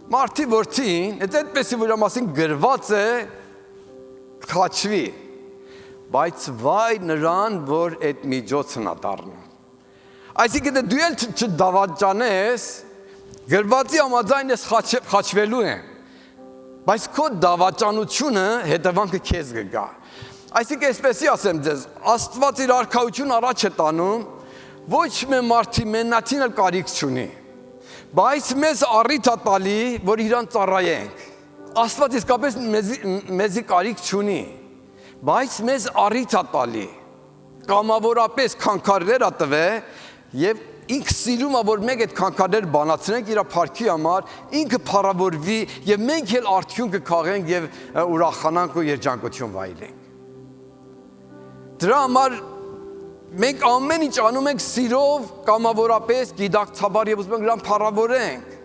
մարդի որդին, այդպես որ մասին գրված է քաչվի, բայց վայ նրան, որ այդ միջոցն է դառնում։ Այսինքն դու էլ չդավաճանես, գրվածի համաձայն ես խաչվելու եմ, բայց քո դավաճանությունը հետևանքը քեզ կգա։ Այսինքն այսպեսի ասեմ ձեզ, Աստված իր արքայությունը առաջ է տանում, ոչ մի մարդի մենացին էլ կարիք չունի, բայց մեզ առիթ է տալի, որ իրան ծառայենք։ Աստված իսկապես մեզի կարիք չունի, բայց մեզ առիթ է տալի, կամավորապես քանքարներ է տվել եւ ինքը սիրում է, որ մենք այդ քանքարներ բանացնենք իր փառքի համար, ինքը փառավորվի եւ մենք էլ արդյունքը քաղենք եւ ուրախանանք ու երջանկություն վայելենք։ Դրա համար մենք ամեն ինչ անում ենք սիրով, կամավորապես, գիտակցաբար եւ ուզում ենք նրան փառավորենք։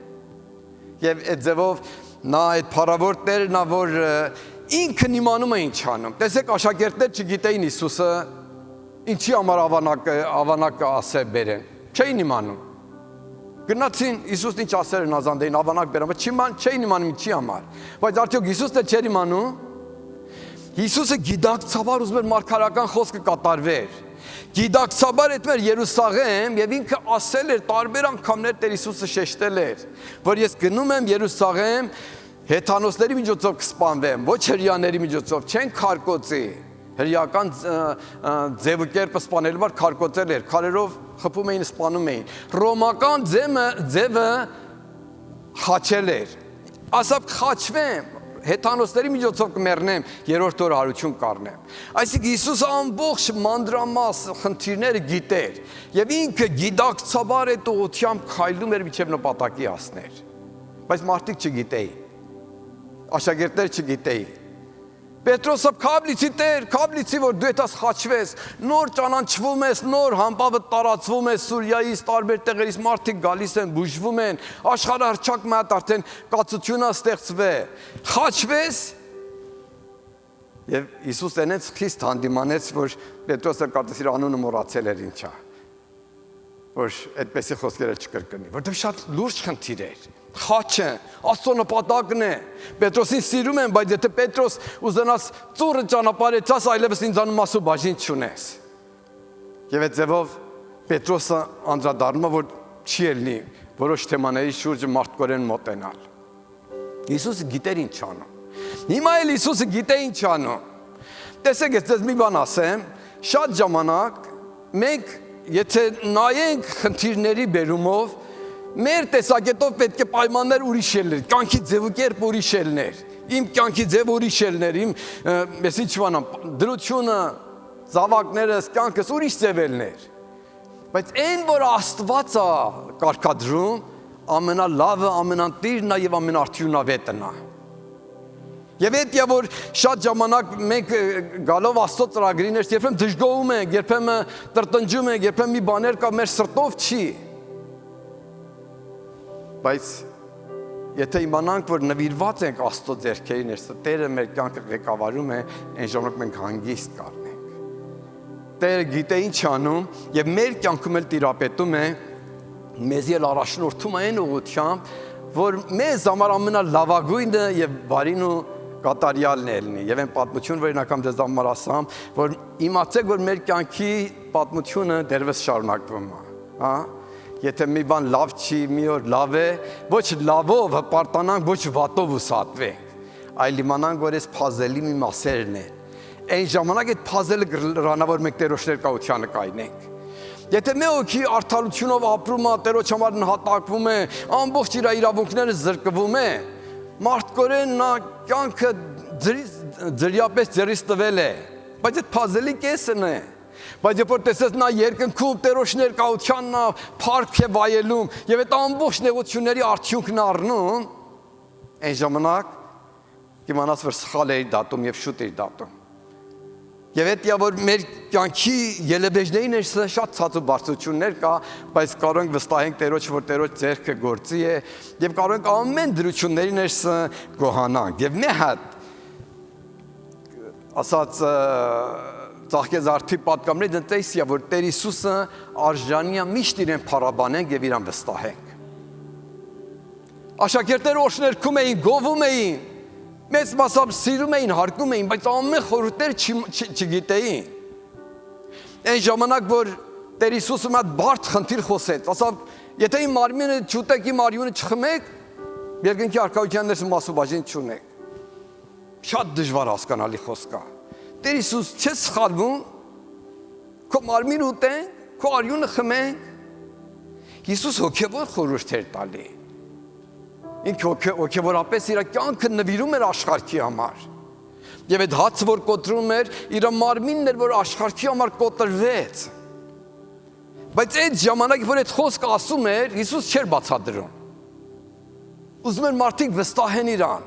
Եվ այդ ձևով նա այդ փառավոր Տերն է, որ ինքն իմանում է ինչ անում։ Տեսեք, աշակերտներ չգիտեին Հիսուսը ինչի համար ավանակը ասել բերեն։ Չէին իմանում։ Գնացին Հիսուսն ինչ ասել են ազանդեին ավանակ բերան, բայց չէին իմանում ինչի համար։ Բայց արդյոք Հիսուսն էլ չէր իմանում։ Հիսուսը գիտակցաբար ուզում էր մարգարական խոսքը կատարվեր։ Գիտակցաբար այդ մեր Երուսաղեմ եւ ինքը ասել էր տարբեր անգամներ Տեր Հիսուսը շեշտել էր, որ ես գնում եմ Երուսաղեմ հեթանոսների միջոցով կսպանվեմ, ոչ հրեաների միջոցով, չեն քարկոծի։ Հրեական ձևակերպը սպանելու համար քարկոծել էր, քարերով խփում էին, սպանում էին։ Ռոմական ձևը խաչել էր։ Ասավ խաչվեմ, հեթանոսների միջոցով կմեռնեմ, երրորդ օրը հարություն կառնեմ։ Այսինքն Հիսուսը ամբողջ մանրամաս խնդիրները գիտեր եւ ինքը գիտակցաբար այդ ուղղությամբ քայլում էր մինչեւ նպատակի հասներ։ Բայց մարդիկ չգիտեին։ Աշակերտները չգիտեին։ Պետրոսը քաբլիցի Տեր, քաբլիցի որ դու այդպես խաչվես, նոր ճանաչվում ես, նոր համբավը տարածվում է Սուրիայից, տարբեր տեղերից մարդիկ գալիս են, բուժվում են, աշխարհահռչակ մատ արդեն կացությունը ստեղծվել։ Խաչվես։ Եվ Հիսուս այնց խիստ հանդիմանեց, որ Պետրոսը կարծես իր անունը մոռացել էր ինչա։ Որ այդպեսի խոսքերը չկրկնի, որտեղ շատ լուրջ խնդիր էր։ Խաչը Աստծո նպատակն է։ Պետրոսին սիրում եմ, բայց եթե Պետրոս ուզենաս ծուռը ճանապարհեցած, այլևս ինձանում ասու բաժին չունես։ Եվ այդ ձևով Պետրոսը անդրադառնում է, որ չի ելնի որոշ թեմաների շուրջը մարդկորեն մոտենալ։ Հիսուսը գիտեր ինչ անում։ Հիմա էլ Հիսուսը գիտե ինչ անում։ Տեսեք, ես ձեզ մի բան ասեմ, շատ ժամանակ մենք եթե նայենք խնդիրների բերումով, մեր տեսակետով պետք է պայմաններ ուրիշ ելներ, կյանքի ձևակերպ ուրիշ ելներ, իմ կյանքի ձև ուրիշ ելներ, իմ ես ինչ բանամ, դրությունը, զավակներս, կյանքս ուրիշ ձև ելներ։ Բայց այն, որ Աստված է կարգադրում, ամենալավը, ամենատիրն է եւ ամենաարդյունավետն է։ Եվ այդ որ շատ ժամանակ մենք գալով Աստծո ծրագրին ես երբեմն դժգոհում ենք, երբեմն տրտնջում ենք, երբեմն մի բաներ կա մեր սրտով չի։ Բայց եթե իմանանք, որ նվիրված ենք Աստծո ձեռքերին, Տերը մեր կյանքը ղեկավարում է, այն ժամանակ մենք հանգիստ կառնենք։ Տերը գիտե ինչ անում եւ մեր կյանքում էլ տիրապետում է, մեզ էլ առաջնորդում է այն ուղղությամբ, որ մեզ համար ամենալավագույնը եւ բարին ու կատարյալն է լինի։ Եվ այն պատմություն, որ նակամ դες համար ասամ, որ իմացեք, որ մեր կյանքի պատմությունը դեռևս շարունակվում է, հա։ Եթե մի բան լավ չի, մի օր լավ է, ոչ լավով հպարտանանք, ոչ վատով ուսատվենք, այլ իմանանք, որ այս փազելի մի մասերն է։ Այն ժամանակ այդ փազելը կլրանա, որ մենք Տերոջ ներկայությանը կայնենք։ Եթե մի հոգի արդարությունով ապրում է, Տերոջ համար նահատակվում է, ամբողջ իր իրավունքները զրկվում է, մարդկորեն նա կյանքը ձրիապես ձեռից տվել է։ Բայց այդ puzzle-ի կեսն է։ Բայց երբ որ տեսես նա երկնքում Տերոջ ներկայությանն է փառք է վայելում եւ այդ ամբողջ նեղությունների արդյունքն առնում, այն ժամանակ կիմանաս որ սխալ էի դատում եւ շուտ էի դատում։ Եվ այդ որ մեր կյանքի ելեբեջների ներսը շատ ցածու բարձրություններ կա, բայց կարող ենք վստահենք Տերոջ, որ Տերոջ ձեռքը գործի է եւ կարող ենք ամեն դրությունների ներսը գոհանանք։ Եվ մի հատ ասած Ծաղկեզարդի պատգամների դենտեսիա, որ Տեր Հիսուսը արժանի է միշտ իրեն փառաբանենք եւ իրան վստահենք։ Աշակերտները օշներքում էին, գովում էին, մեծ մասամբ սիրում էին, հարգում էին, բայց ամեն խորհուրդներ չգիտեին։ Այն ժամանակ, որ Տեր Հիսուսը մի հատ բարդ խնդիր խոսեց, ասավ, եթե իմ մարմինը չուտեք, իմ արյունը չխմեք, երկնքի արքայության ներս մասու բաժին չունեք։ Շատ դժվար հասկանալի խոսք է։ Տեր Հիսուս, չես սխալվում, քո մարմինը ուտենք, քո արյունը խմենք։ Հիսուս հոգևոր խորհուրդ էր տալի։ Ինքը հոգևորապես իր կյանքը նվիրում էր աշխարհի համար։ Եվ այդ հացը, որ կոտրում էր, իր մարմինն էր, որ աշխարհի համար կոտրվեց։ Բայց այդ ժամանակ, որ այդ խոսքը ասում էր, Հիսուս չէր բացատրում։ Ուզում էր մարդիկ վստահեն իրան,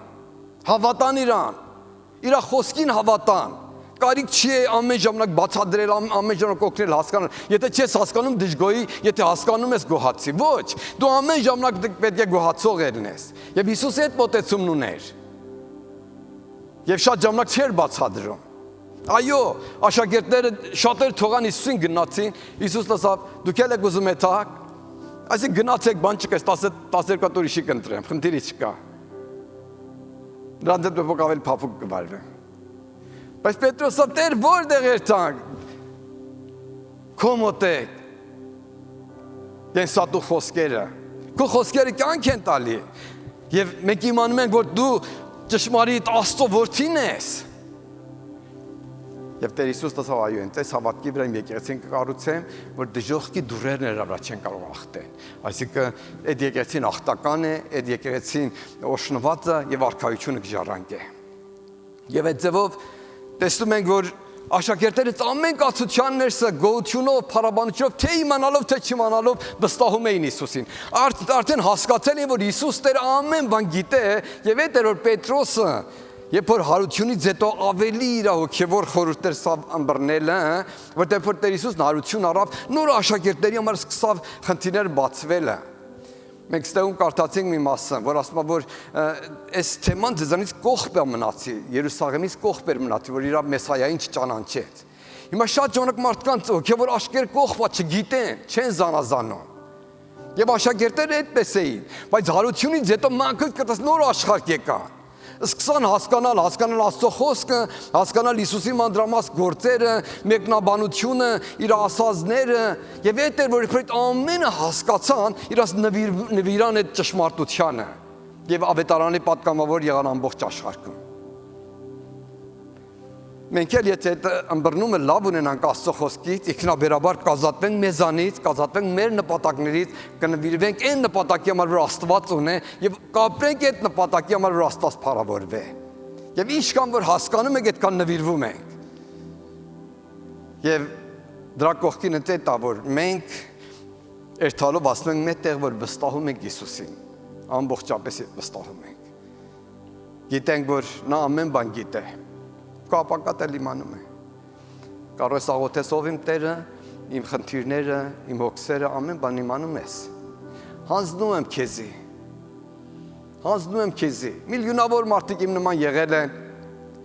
հավատան իրան, իր խոսքին հավատան։ Կարիք չի ամեն ժամանակ բացատրել, ամեն ժամանակ օգնել հասկանալ։ Եթե չես հասկանում դժգոհի, եթե հասկանում ես գոհացի։ Ոչ, դու ամեն ժամանակ պետք է գոհացող լինես։ Եվ Հիսուսը այդ մոտեցումն ուներ։ Եվ շատ ժամանակ չէր բացատրում։ Այո, աշակերտները շատեր թողան Հիսուսին գնացին, Հիսուսն ասավ, դուք եք ուզում եք, այսինքն գնացեք, բան չկա, 12 օր իշի կընտրեմ, խնդիրի չկա։ Նրանց հետ պետք է ավելի փափուկ կվարվեն։ Բայց Պետրոսը Տեր որտեղ էր տանք։ Քո մոտ է։ Դենսատու խոսքերը։ Քո խոսքերը կյանք են տալի։ Եվ մենք իմանում ենք, որ դու ճշմարիտ Աստծո որդին ես։ Եվ Տեր Հիսուսը ասավ, այո, այնպես հավատքի վրա իմ եկեղեցին կկառուցեմ, որ դժոխքի դուռերն էր վրա չեն կարող ախտել։ Այսինքն այդ եկեղեցին ախտական է, այդ եկեղեցին օշնված է եւ արքայությունը կժառանգե։ Եվ այդ ձևով տեսնում ենք, որ աշակերտները ամեն կացության ներսը գոհությունով, փառաբանությամբ, թե իմանալով, թե չիմանալով վստահում էին Հիսուսին։ Արդեն հասկացել են, որ Հիսուս Տեր ամեն բան գիտե, եւ այդ էր որ Պետրոսը, երբ որ հարությունից հետո ավելի իր հոգևոր խորհուրդներ ըմբռնելը, որտեղ որ Տեր Հիսուսն հարություն առավ, նոր աշակերտների համար սկսավ խնդիրներ բացվելը։ Մենք ստեղում կարդացինք մի մասը, որ ասում է, որ այս թեման ձեզանից կողբ է մնացի, Երուսաղեմից կողբ էր մնացի, որ իր Մեսայային չճանաչեց։ Հիմա շատ ժամանակ մարդկանց հոգևոր աշկեր կողբա չգիտեն, չեն զանազանում։ Եվ աշակերտները այդպես էին, բայց հարությունից հետո մանքը կտած նոր աշխարհ եկա։ Սկսան հասկանալ Աստծո խոսքը, հասկանալ Հիսուսի մանրամաս գործերը, մեկնաբանությունը, իր ասածները, եւ այդ էր որ իբր ամենը հասկացան, իրաց նվիրան այդ ճշմարտությանը, եւ ավետարանի պատգամավոր եղան ամբողջ աշխարհում։ Մենք էլ եթե ըմբռնումը լավ ունենանք Աստծո խոսքից, ինքնաբերաբար կազատվենք մեզանից, կազատվենք մեր նպատակներից, կնվիրվենք այն նպատակի համար, որ Աստված ունի, եւ կապրենք այդ նպատակի համար, որ Աստված փառավորվի։ Եվ ինչքան որ հասկանում ենք, այդքան նվիրվում ենք։ Եվ դրա կողքին ընդ է որ մենք երթալով ասում ենք մետեղ, որ վստահում ենք Հիսուսին, ամբողջապես վստահում ենք։ Գիտենք, որ նա ամեն բան գիտե։ Քո ապակատել իմանում է։ Կարող ես աղոթես ով իմ Տերը, իմ խնդիրները, իմ հոգսերը, ամեն բան իմանում ես։ Հանձնում եմ քեզի։ Միլիոնավոր մարդիկ իմ նման եղել են,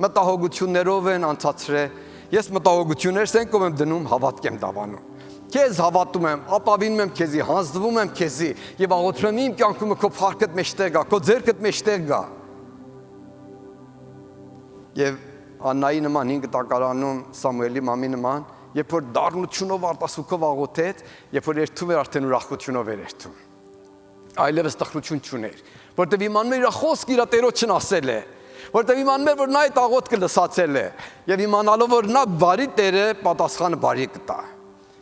մտահոգություններով են անցածրել։ Ես մտահոգություններս են կողմ եմ դնում, հավատք եմ դավանում։ Քեզ հավատում եմ, ապավինում եմ քեզի, հանձնվում եմ քեզի եւ աղոթում եմ իմ կյանքում քո փառքդ մեջտեղ գա, քո ձեռքդ մեջտեղ գա։ Եվ Աննայի նման 5 տակարանում Սամուելի մամի նման, երբ որ դառնությունով արտասուքով աղոթեց, երբ որ երթում էր արդեն ուրախությունով էր երթում։ Այլևս տխրություն չուներ, որտեղ իմանում էր իր խոսքը իր Տերոջն ասել է, որտեղ իմանում էր որ նա այդ աղոթքը լսացել է, եւ իմանալով որ նա բարի Տեր է, պատասխանը բարի կտա։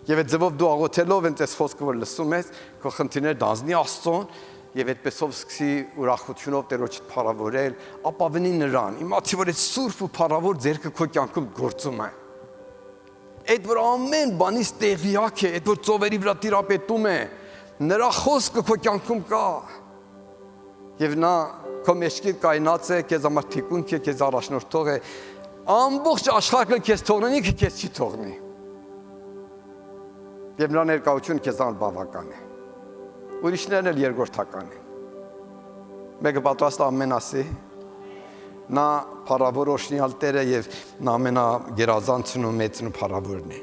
Եվ այդ ձևով դու աղոթելով այնպես խոսքը որ լսում ես, քո խնդիրները դանձնի Աստծուն եւ այդպեսով սկսի ուրախությունով Տերոջը փառավորել, ապավնի նրան, իմացի որ այդ սուրբ ու փառավոր ձեռքը քո կյանքում գործում է։ այդ որ ամեն բանից տեղյակ է, այդ որ ծովերի վրա տիրապետում է, նրա խոսքը քո կյանքում կա։ Եվ նա քո մեջքի կայնած է, քեզ համար թիկունք է, քեզ առաջնորդող է, ամբողջ աշխարհը քեզ թողնի, քեզ չի թողնի։ Եվ նրա ներկայությունը քեզ համար բավական է։ Ուրիշներն էլ երկրորդական են։ Մեկը պատրաստ ամեն ասի, նա փառավոր օշնյալ Տեր է եւ նա ամենագերազանցն ու մեծն ու փառավորն է։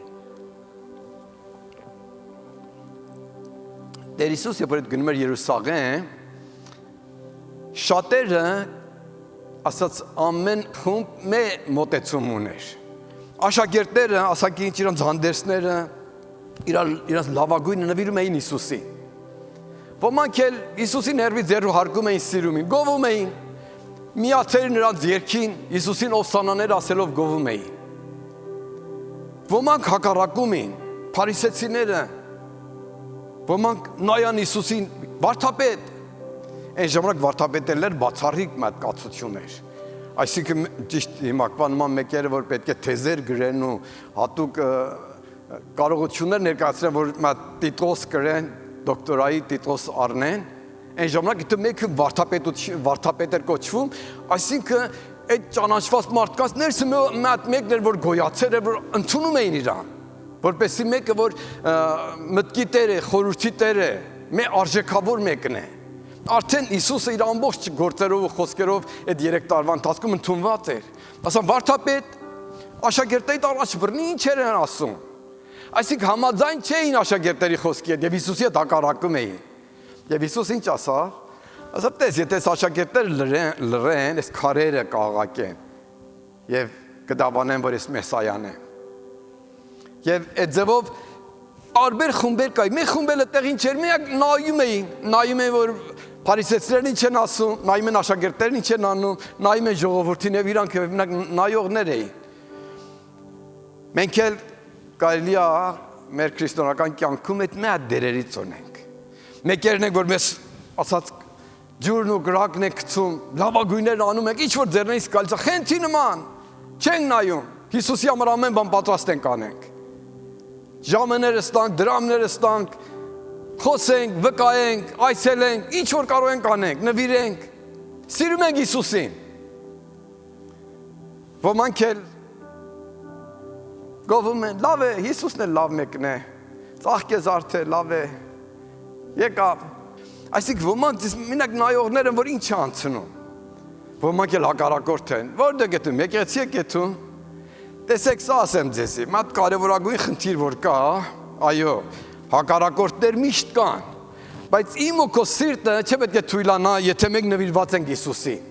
Տեր Հիսուս երբ որ գնում էր Երուսաղեմ, շատերը ասած ամեն խումբ մոտեցում ուներ։ Աշակերտները, ասակի ինչ իրանց հանդերձները, իրանց լավագույնը նվիրում էին Հիսուսին։ Ոմանք էլ Հիսուսի ներվից ձեռու հարկում էին սիրում էին, գովում էին, միացել նրանց երգին, Հիսուսին ովսանաներ ասելով գովում էին։ Ոմանք հակառակում էին, փարիսեցիները, ոմանք նայան Հիսուսին, վարդապետ, այն ժամանակ վարդապետելներ բացառիկ մտածություն էր։ Այսինքն ճիշտ հիմակվանման մեկերը, որ պետք է թեզեր գրեն ու հատուկ կարողություններ ներկայացնեն, որ տիտղոս կրեն, դոկտորայի տիտղոս առնեն, այն ժամանակ դու մեկը վարդապետ էր կոչվում, այսինքն այդ ճանաչված մարդկանց ներսը մեկն էր, որ գոյացել էր, որ ընդունում էին իրան, որպեսզի մեկը, որ մտքի տեր է, խորհրդի տեր է, մեր արժեքավոր մեկն է։ Արդեն Հիսուսը իր ամբողջ գործերով ու խոսքերով այդ 3 տարվա ընթացքում ընդունված էր։ Ասան վարդապետ, աշակերտերից առաջ բռնի ինչ էր ասում։ Այսինքն համաձայն չէին աշակերտների խոսքի հետ եւ Հիսուսի հետ հակառակում էին։ Եվ Հիսուս ինչ ասավ։ Ասավ տես, եթե աշակերտները լռեն, այս քարերը կաղաղակեն եւ կդավանեն, որ ես Մեսայան եմ։ Եվ այդ ձևով տարբեր խումբեր կային։ Մի խումբերը տեղին չէր, միակ նայում էին, որ փարիսեցիներն ինչ են ասում, նայում են աշակերտներն ինչ են անում, նայում են ժողովրդին եւ իրանք նայողներ էին։ Մենք էլ կարելի է մեր քրիստոնեական կյանքում այդ մի հատ դերերից ունենք։ Մեկերն ենք, որ մեզ ասած ջուրն ու գրակն ենք գցում, լավագույններն անում ենք, ինչ որ ձեռներից գալիս է, խենթի նման, չենք նայում։ Հիսուսի համար ամեն բան պատրաստ ենք անենք։ Ժամերները ստանք, դրամները ստանք, խոսենք, վկայենք, այցելենք, ինչ որ կարող ենք անենք, նվիրենք, սիրում ենք Հիսուսին։ Ոմանք էլ գովում են, լավ է, Հիսուսն էլ լավ մեկն է, ծաղկեզ արդե, լավ է, եկավ։ Այսինքն ոմանք մենակ նայողներ են, որ ինչ է անցնում։ Ոմանք էլ հակառակորդ են, որտե գետում, եկեղեցի եք գետում։ Տեսեք, սա ասեմ ձեզի, մատ կարևորագույն խնդիր որ կա, այո, հակառակորդներ միշտ կան, բայց իմ ու քո սիրտը չէ պետք է թույլանա, եթե մենք նվիրված ենք Հիսուսին։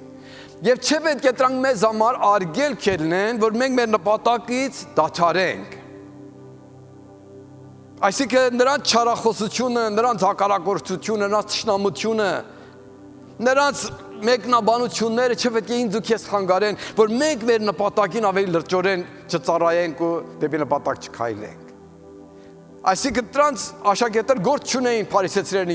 Եվ չէ պետք է դրանք մեզ համար արգելք լինեն, որ մենք մեր նպատակից դադարենք։ Այսինքն նրանց չարախոսությունը, նրանց հակառակորդությունը, նրանց թշնամությունը, նրանց մեկնաբանությունները չէ պետք է ինձ ու քեզ խանգարեն, որ մենք մեր նպատակին ավելի լրջորեն չծառայենք ու դեպի նպատակ չքայլենք։ Այսինքն դրանց աշակերտներ գործ չունեին փարիսեցիներն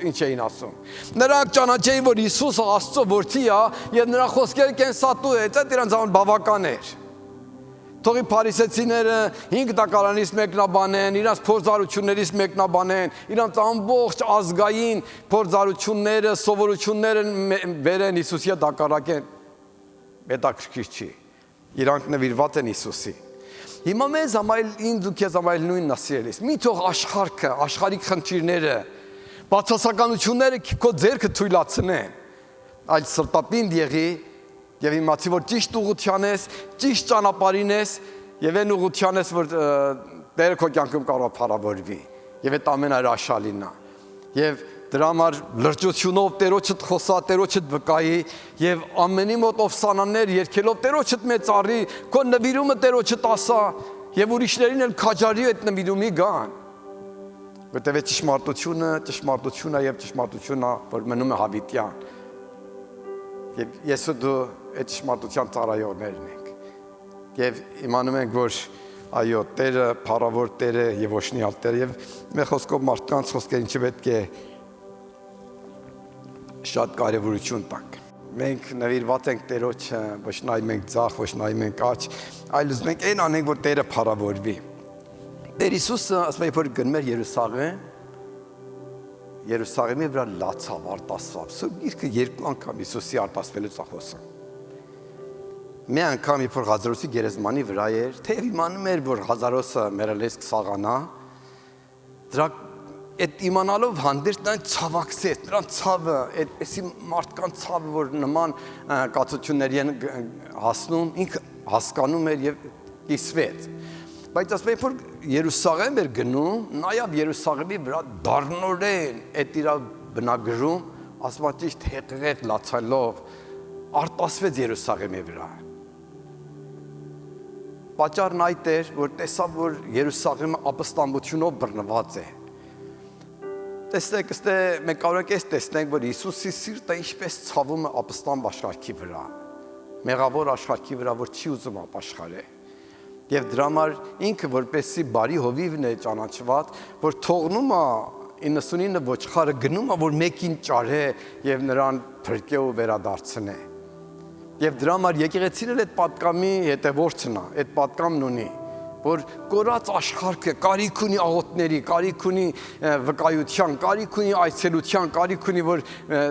ինչ էին ասում։ Նրանք ճանաչեին, որ Հիսուսը Աստծո որդի է եւ նրա խոսքերը կենսատու է, դա դրանց համար բավական էր։ Թողի փարիսեցիները 5 դակարանից մեկնաբանեն, իրանց փորձառություններից մեկնաբանեն, իրանց ամբողջ ազգային փորձառությունները, սովորությունները բերեն Հիսուսի հետ դակարակեն։ Հետաքրքիր չի։ Իրանք նվիրված են Հիսուսին։ Հիմա մեզ համար ինձ ու քեզ համար նույնն է սիրելիս։ Մի թող աշխարհը, աշխարհիկ խնդիրները, բացասականությունները քո ձեռքը թույլատնեն, այլ սրտապինդ եղի եւ իմացի, որ ճիշտ ուղղության ես, ճիշտ ճանապարհին ես եւ այն ուղղության ես, որ Տերը քո կյանքում կարող է փառավորվի եւ այդ ամենը հրաշալին է։ Եվ դրա համար լրջությունով Տերոջդ խոսա, Տերոջդ վկայի եւ ամենի մոտ ովսանաններ երկելով Տերոջդ մեծարի, քո նվիրումը Տերոջդ ասա եւ ուրիշներին էլ քաջարի այդ նվիրումի գան։ Որտեւ ճշմարտությունը եւ ճշմարտությունը, որ մնում է հավիտյան։ Եվ ես ու դու այդ ճշմարտության ծառայողներն ենք։ Եվ իմանում ենք, որ այո, Տերը փառավոր Տեր է եւ օշնյալ Տեր եւ մեր խոսքով մարդկանց խոսքերին չպետք է շատ կարևորություն տանք։ Մենք նվիրված ենք Տերոջը, ոչ նայում ենք ձախ, ոչ նայում ենք աջ, այլ ուզում ենք այն անենք, որ Տերը փառավորվի։ Տեր Հիսուսը ասում է, որ գնում էր Երուսաղեմի վրա լացավ, արտասվավ։ Սուրբ Գիրքը երկու անգամ Հիսուսի արտասվելուց ախոսը։ Մի անգամ իբր Ղազարոսի գերեզմանի վրա էր, թեև իմանում էր, որ Ղազարոսը մեռելից կսաղանա, դրա այդ իմանալով հանդերձ նրան ցավակցեց, նրան ցավը, այդպեսի մարդկանց ցավը, որ նման կացությունների են հասնում, ինքը հասկանում էր եւ կիսվեց։ Բայց ասում եմ, որ Երուսաղեմ էր գնում, նայավ Երուսաղեմի վրա դառնորեն այդ իր բնագրում, ասվածիչ հեղեղ լացալով արտասվեց Երուսաղեմի վրա։ Պատճառն այդ էր, որ տեսավ, որ Երուսաղեմը ապստամբությունով բռնված է։ Տեսեք, մենք կարող ենք տեսնենք, որ Հիսուսի սիրտը ինչպես ցավում է ապստամբ աշխարհի վրա, մեղավոր աշխարհի վրա, որ չի ուզում ապաշխարել։ Եվ դրա համար ինքը որպեսի բարի հովիվն է ճանաչված, որ թողնում է 99 ոչխարը գնում է, որ մեկին ճարե եւ նրան փրկե ու վերադարձնե։ Եվ դրա համար եկեղեցին էլ այդ պատկամի հետևորդն է, այդ պատկամն ունի, որ կորած աշխարհը կարիք ունի աղոթների, կարիք ունի վկայության, կարիք ունի այցելության, կարիք ունի, որ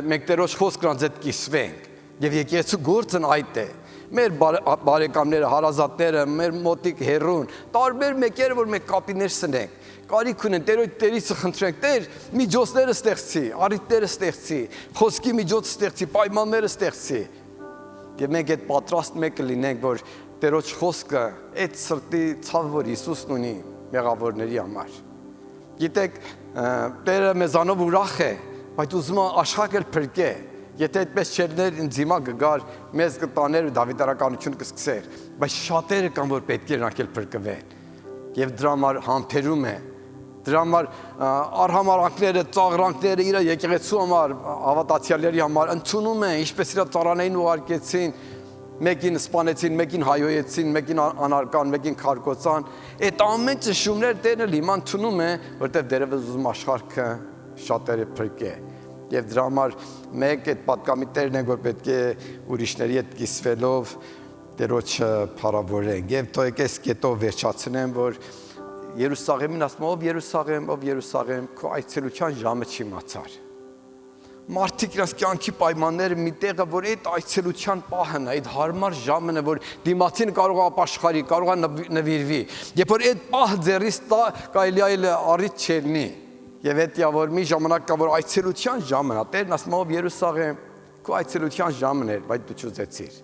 մենք Տերոջ խոսքրանց հետ կիսվենք։ Եւ եկեղեցու գործն այդ է։ Մեր բարեկամները, հարազատները, մեր մոտիկ հերուն, տարբեր մեկերը, որ մենք կապիներ սնենք, կարիք ունեն, Տերից խնդրենք, Տեր միջոցները ստեղծի, առիթները ստեղծի, խոսքի միջոց ստեղծի, պայմանները ստեղծի։ Եվ մենք այդ պատրաստ մեկը լինենք, որ Տերոջ խոսքը այդ սրտի ցավը, որ Հիսուսն ունի մեղավորների համար։ Գիտեք, Տերը մեզանով ուրախ է, բայց ուզում է աշխարհը փրկե։ Եթե այդպես չերներ ինձ հիմա գար, մեզ կտաներ ու դավիթարականություն կսկսեր, բայց շատերը կան, որ պետք է նրանք էլ փրկվեն։ Եվ դրա համար համբերում է, դրա համար արհամարանքները, ծաղրանքները իր եկեղեցու համար, հավատացյալների համար ընդունում են, ինչպես իր ծառաներին ուղարկեցին, մեկին սպանեցին, մեկին հայոյեցին, մեկին անարգան, մեկին քարկոծան, այդ ամեն ճշումներ Տերն էլ հիմա ընդունում է, որտեղ դերևս ուզում աշխարհը շատերը փրկե։ Եվ դրա համար մենք այդ պատկամի Տերն ենք, որ պետք է ուրիշների հետ կիսվելով Տերոջը փառավորենք։ Եվ թող ես կետով վերջացնեմ, որ Երուսաղեմին ասում ով Երուսաղեմ, քո այցելության ժամը չիմացար։ Մարդիկ իրաց կյանքի պայմանները մի տեղը, որ այդ այցելության պահն է, այդ հարմար ժամն է, որ դիմացին կարող է ապաշխարի, կարող է նվիրվի։ Երբ որ այդ պահ ձեռից կարելի է առիթ չելնի։ Եվ հետո որ մի ժամանակ կա, որ այցելության ժամն է, Տերն ասում ով Երուսաղեմ, քո այցելության ժամն էր, բայց դու չուզեցիր։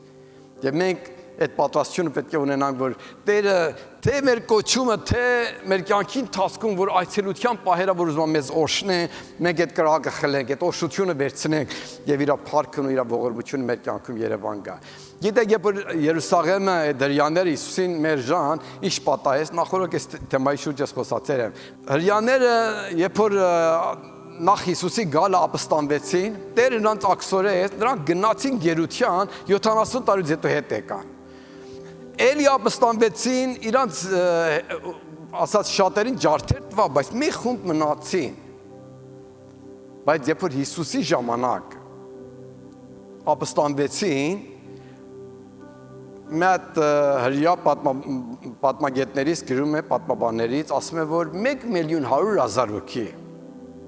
Եվ մենք այդ պատրաստությունը պետք է ունենանք, որ Տերը թե մեր կոչումը, թե մեր կյանքի ընթացքում, որ այցելության պահերը, որ ուզում մեզ օրհնե, մենք այդ կրակը խլենք, այդ օրհնությունը վերցնենք եւ իր փառքն ու իր ողորմությունը մեր կյանքում Երևան գա։ Գիտեք, երբ որ Երուսաղեմը հրյաները Հիսուսին մեր ժան, ինչ պատահեց, նախորդ այս թեմայի շուրջ ես խոսացել եմ։ Հրյաները, երբ որ նախ Հիսուսի գալը ապստամբեցին, Տերը նրանց ակսորեց, նրանք գնացին գերության 70 տարուց հետո հետ եկան։ Էլի ապստամբեցին, իրանց ասած շատերին ջարդեր տվա, բայց մի խումբ մնացին։ Բայց երբ որ Հիսուսի ժամանակ ապստամբեցին, մի հատ հրյա պատմագետներից գրում է, պատմաբաններից, ասում է, որ 1,100,000 հոգի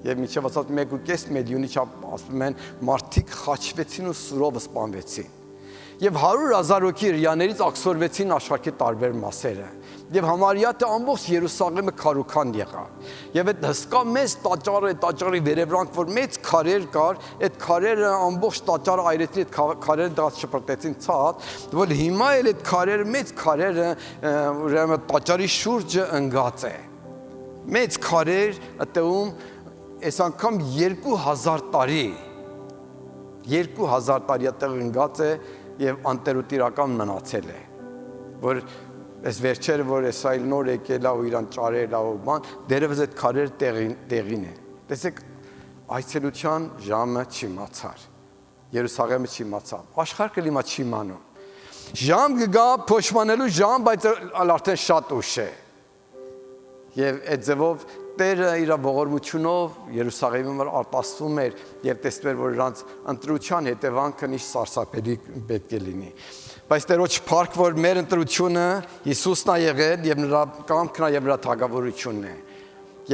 եւ միջև ասած 1.5 միլիոնի չափ ասում են մարդիկ խաչվեցին ու սուրով սպանվեցին։ Եվ 100,000 հոգի հրյաներից ակսորվեցին աշխարհի տարբեր մասերը։ Եվ համարյա թե ամբողջ Երուսաղեմը քարուքան եղավ։ Եվ այդ հսկա մեծ տաճարի վերևրանք, որ մեծ քարեր կար, այդ քարերը ամբողջ տաճարը այրեցին, այդ քարերը դրանց շպրտեցին ցած, որ հիմա էլ այդ քարերը, մեծ քարերը ուրեմն տաճարի շուրջը ընկած է։ Մեծ քարեր, այդտեղում այս անգամ 2000 տարի 2000 տարի այդտեղ ընկած է եւ անտերուտիրական մնացել է, որ այս վերջերը, որ այս այլ նոր եկել է ու իրան ճարել է ու բան, դերևս այդ քարերը տեղին է։ Տեսեք, այցելության ժամը չիմացար, Երուսաղեմը չիմացավ, աշխարհը լիմա չիմանում։ Ժամ կգա փոշմանելու ժամ, բայց արդեն շատ ուշ է։ Եվ այդ ձևով Տերը իր ողորմությունով Երուսաղեմի վրա արտասվում էր եւ տեսնում էր, որ իրանց ընտրության հետևանքը ինչ սարսափելի պետք է լինի։ Բայց Տերոջ փառք, որ մեր ընտրությունը Հիսուսն է եղել եւ նրա կամքն է եւ նրա թագավորությունն է։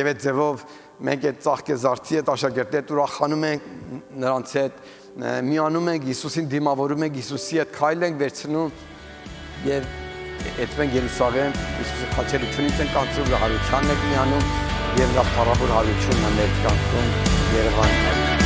Եվ այդ ձևով մենք այդ ծաղկեզարդի հետ աշակերտներ ուրախանում ենք նրանց հետ, միանում ենք Հիսուսին, դիմավորում ենք Հիսուսի հետ, քայլ ենք վերցնում եւ այդպես ենք Երուսաղեմ Հիսուսի խաչելությունից ենք անցնում, հարությունն ենք միանում եւ նա փառավոր հարությունն է մեր կյանքում Երևանում։